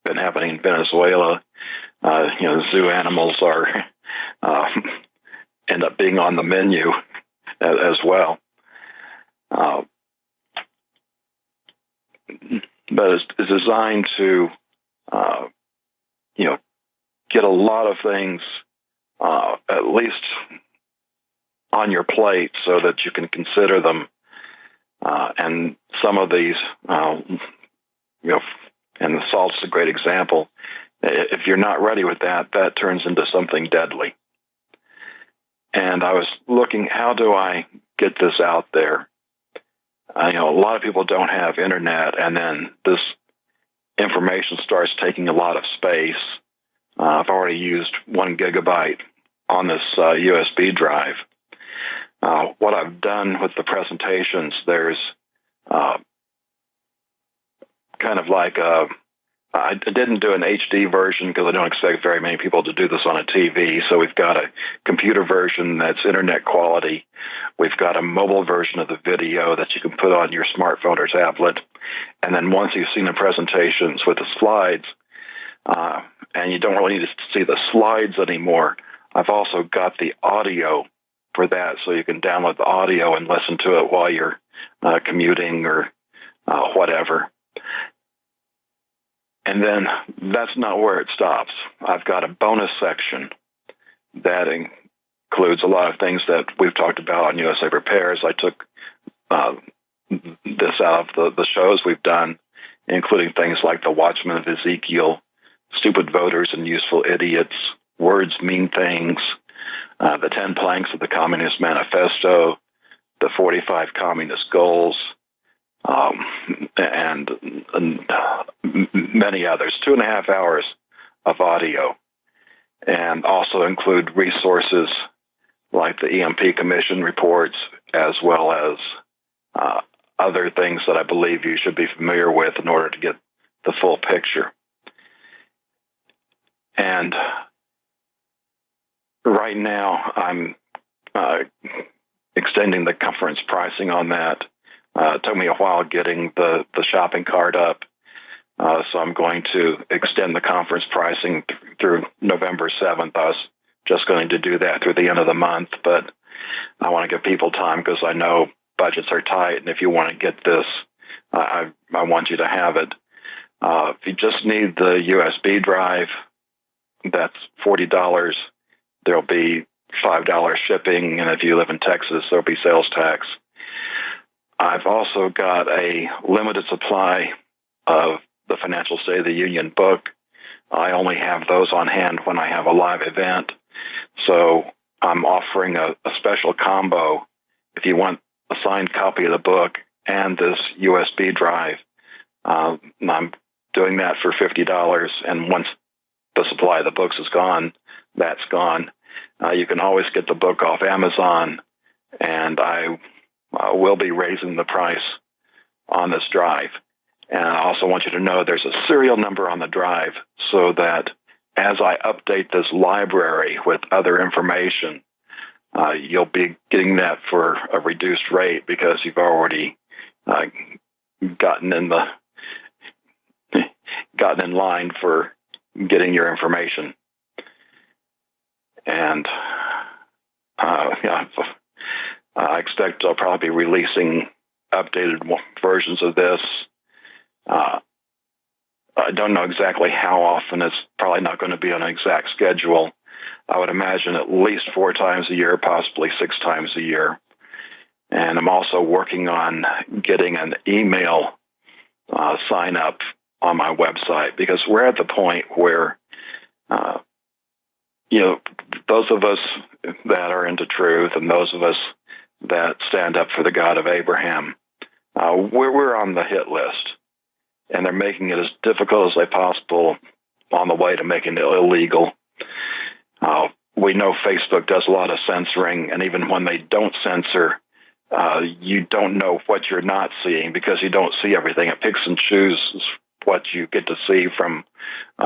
been happening in Venezuela. Zoo animals are end up being on the menu as well. But it's designed to get a lot of things at least on your plate so that you can consider them. And some of these, and the salt's a great example. If you're not ready with that, that turns into something deadly. And I was looking, how do I get this out there? A lot of people don't have internet, and then this information starts taking a lot of space. I've already used 1 gigabyte on this USB drive. What I've done with the presentations, there's kind of like I didn't do an HD version because I don't expect very many people to do this on a TV. So we've got a computer version that's internet quality. We've got a mobile version of the video that you can put on your smartphone or tablet. And then once you've seen the presentations with the slides, and you don't really need to see the slides anymore, I've also got the audio for that, so you can download the audio and listen to it while you're commuting or whatever. And then that's not where it stops. I've got a bonus section that includes a lot of things that we've talked about on USA Repairs. I took this out of the shows we've done, including things like the Watchman of Ezekiel, Stupid Voters and Useful Idiots, Words Mean Things, the 10 Planks of the Communist Manifesto, the 45 Communist Goals, and many others. 2.5 hours of audio, and also include resources like the EMP Commission reports, as well as other things that I believe you should be familiar with in order to get the full picture. And right now, I'm extending the conference pricing on that. It took me a while getting the shopping cart up, so I'm going to extend the conference pricing through November 7th. I was just going to do that through the end of the month, but I want to give people time because I know budgets are tight, and if you want to get this, I want you to have it. If you just need the USB drive, that's $40. There'll be $5 shipping, and if you live in Texas, there'll be sales tax. I've also got a limited supply of the Financial State of the Union book. I only have those on hand when I have a live event. So I'm offering a special combo. If you want a signed copy of the book and this USB drive, I'm doing that for $50. And once the supply of the books is gone, that's gone. You can always get the book off Amazon, and I will be raising the price on this drive. And I also want you to know there's a serial number on the drive so that as I update this library with other information, you'll be getting that for a reduced rate because you've already gotten in line for getting your information. And I expect I'll probably be releasing updated versions of this. I don't know exactly how often. It's probably not going to be on an exact schedule. I would imagine at least 4 times a year, possibly 6 times a year. And I'm also working on getting an email sign up on my website because we're at the point where, those of us that are into truth and those of us that stand up for the God of Abraham, we're on the hit list. And they're making it as difficult as they possible on the way to making it illegal. We know Facebook does a lot of censoring, and even when they don't censor, you don't know what you're not seeing because you don't see everything. It picks and chooses what you get to see from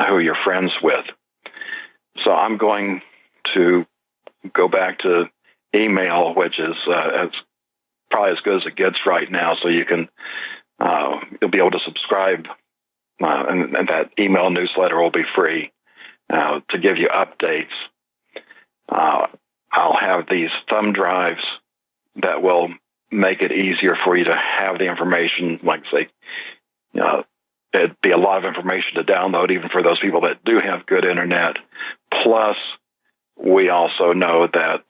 who you're friends with. So I'm going to go back to email, which is probably as good as it gets right now, so you can you'll be able to subscribe, and that email newsletter will be free to give you updates. I'll have these thumb drives that will make it easier for you to have the information. Like say, it'd be a lot of information to download, even for those people that do have good internet. Plus, we also know that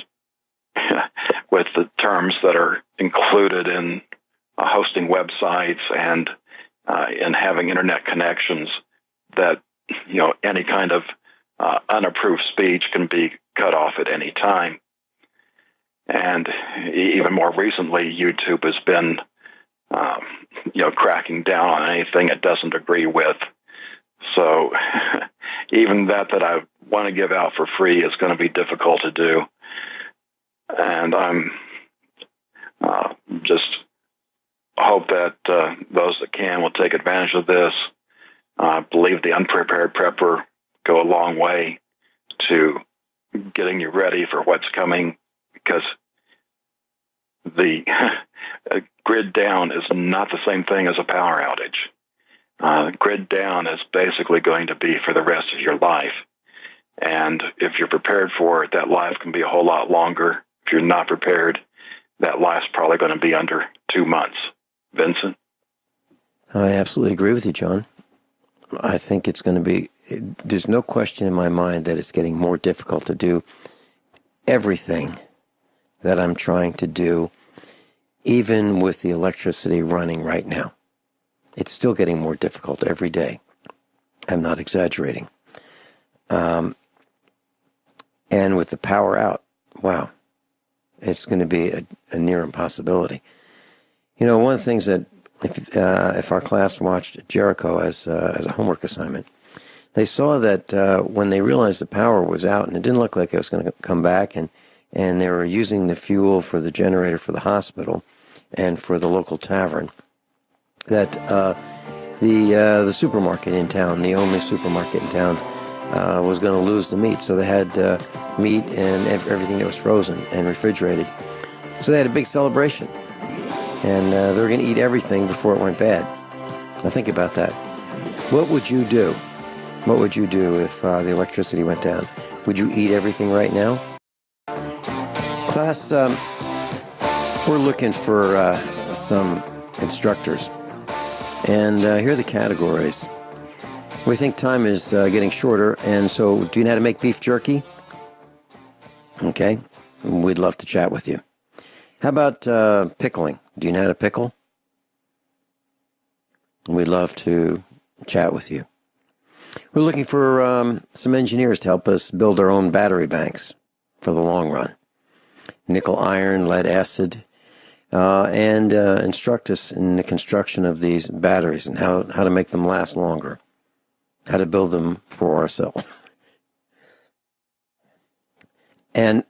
with the terms that are included in hosting websites and in having internet connections, that any kind of unapproved speech can be cut off at any time. And even more recently, YouTube has been cracking down on anything it doesn't agree with. So even that I want to give out for free is going to be difficult to do. And I'm just hope that those that can will take advantage of this. I believe the unprepared prepper go a long way to getting you ready for what's coming, because the grid down is not the same thing as a power outage. Grid down is basically going to be for the rest of your life. And if you're prepared for it, that life can be a whole lot longer. If you're not prepared, that life's probably going to be under 2 months. Vincent? I absolutely agree with you, John. I think it's going to be, there's no question in my mind that it's getting more difficult to do everything that I'm trying to do, even with the electricity running right now. It's still getting more difficult every day. I'm not exaggerating. And with the power out, wow, it's going to be a near impossibility. One of the things that if our class watched Jericho as a homework assignment, they saw that when they realized the power was out and it didn't look like it was going to come back, and and they were using the fuel for the generator for the hospital and for the local tavern, that the supermarket in town, the only supermarket in town, was going to lose the meat. So they had meat and everything that was frozen and refrigerated. So they had a big celebration, and they were going to eat everything before it went bad. Now think about that. What would you do? What would you do if the electricity went down? Would you eat everything right now? Class, we're looking for some instructors. And here are the categories. We think time is getting shorter, and so do you know how to make beef jerky? Okay, we'd love to chat with you. How about pickling? Do you know how to pickle? We'd love to chat with you. We're looking for some engineers to help us build our own battery banks for the long run. Nickel, iron, lead, acid, and instruct us in the construction of these batteries and how to make them last longer, how to build them for ourselves. And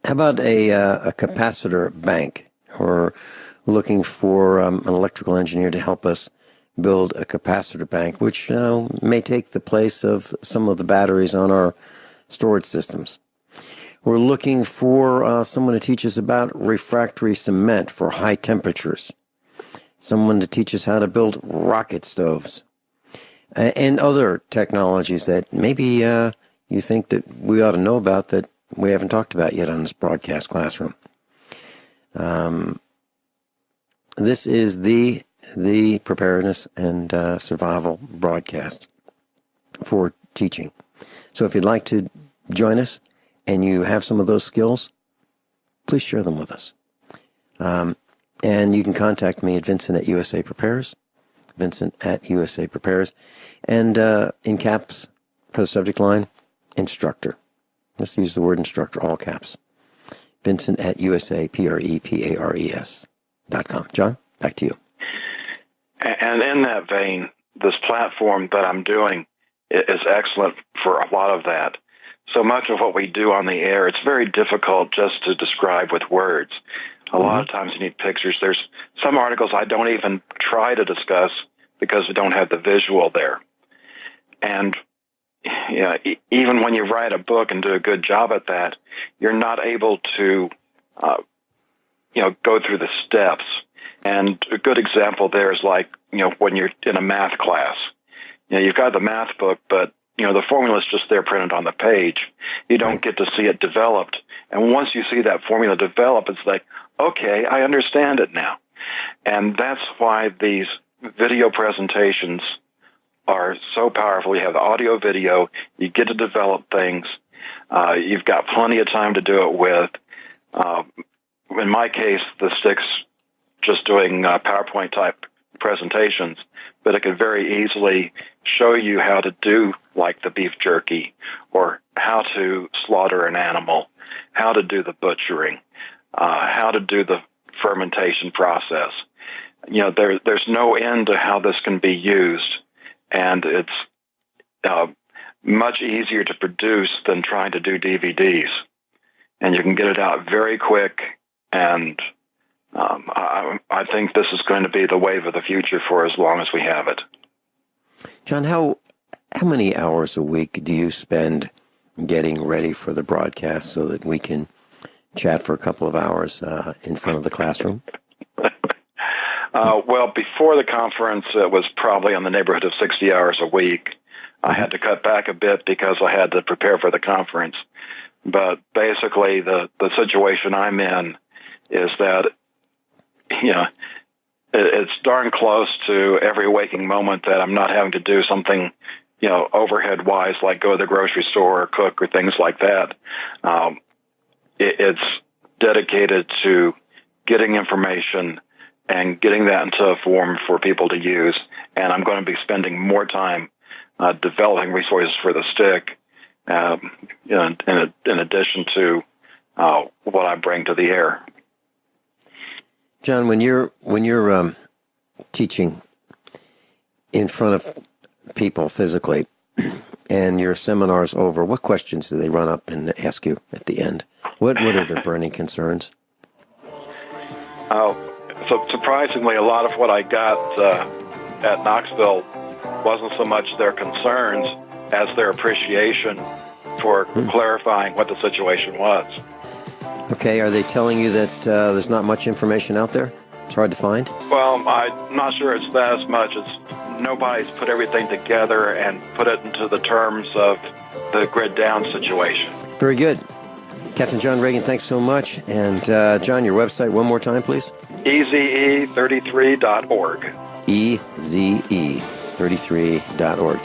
how about a capacitor bank? We're looking for an electrical engineer to help us build a capacitor bank, which may take the place of some of the batteries on our storage systems. We're looking for someone to teach us about refractory cement for high temperatures, someone to teach us how to build rocket stoves, and other technologies that maybe you think that we ought to know about that we haven't talked about yet on this broadcast classroom. This is the preparedness and survival broadcast for teaching. So if you'd like to join us and you have some of those skills, please share them with us. And you can contact me at Vincent at USA Prepares, Vincent at USA Prepares, and in caps for the subject line, instructor. Let's use the word instructor, all caps. Vincent at USAPREPARES.com. John, back to you. And in that vein, this platform that I'm doing is excellent for a lot of that. So much of what we do on the air, it's very difficult just to describe with words. A lot of times you need pictures. There's some articles I don't even try to discuss because we don't have the visual there. And even when you write a book and do a good job at that, you're not able to, go through the steps. And a good example there is like, when you're in a math class, you've got the math book, but, the formula is just there printed on the page. You don't get to see it developed. And once you see that formula develop, it's like, okay, I understand it now. And that's why these video presentations are so powerful. You have the audio, video, you get to develop things. You've got plenty of time to do it with. In my case, the stick's just doing PowerPoint type presentations, but it could very easily show you how to do like the beef jerky, or how to slaughter an animal, how to do the butchering, how to do the fermentation process. There's no end to how this can be used, and it's much easier to produce than trying to do DVDs. And you can get it out very quick, and I think this is going to be the wave of the future for as long as we have it. John, how many hours a week do you spend getting ready for the broadcast so that we can chat for a couple of hours in front of the classroom? Well, before the conference, it was probably in the neighborhood of 60 hours a week. I had to cut back a bit because I had to prepare for the conference. But basically, the situation I'm in is that, it's darn close to every waking moment that I'm not having to do something, overhead-wise, like go to the grocery store or cook or things like that. It's dedicated to getting information and getting that into a form for people to use. And I'm going to be spending more time developing resources for the stick, in addition to what I bring to the air. John, when you're teaching in front of people physically, and your seminar's over, what questions do they run up and ask you at the end? What are their burning concerns? Oh, so surprisingly, a lot of what I got at Knoxville wasn't so much their concerns as their appreciation for clarifying what the situation was. Okay, are they telling you that there's not much information out there? It's hard to find? Well, I'm not sure it's that as much as nobody's put everything together and put it into the terms of the grid down situation. Very good. Captain John Regan, thanks so much. And John, your website one more time, please. EZE33.org. EZE33.org.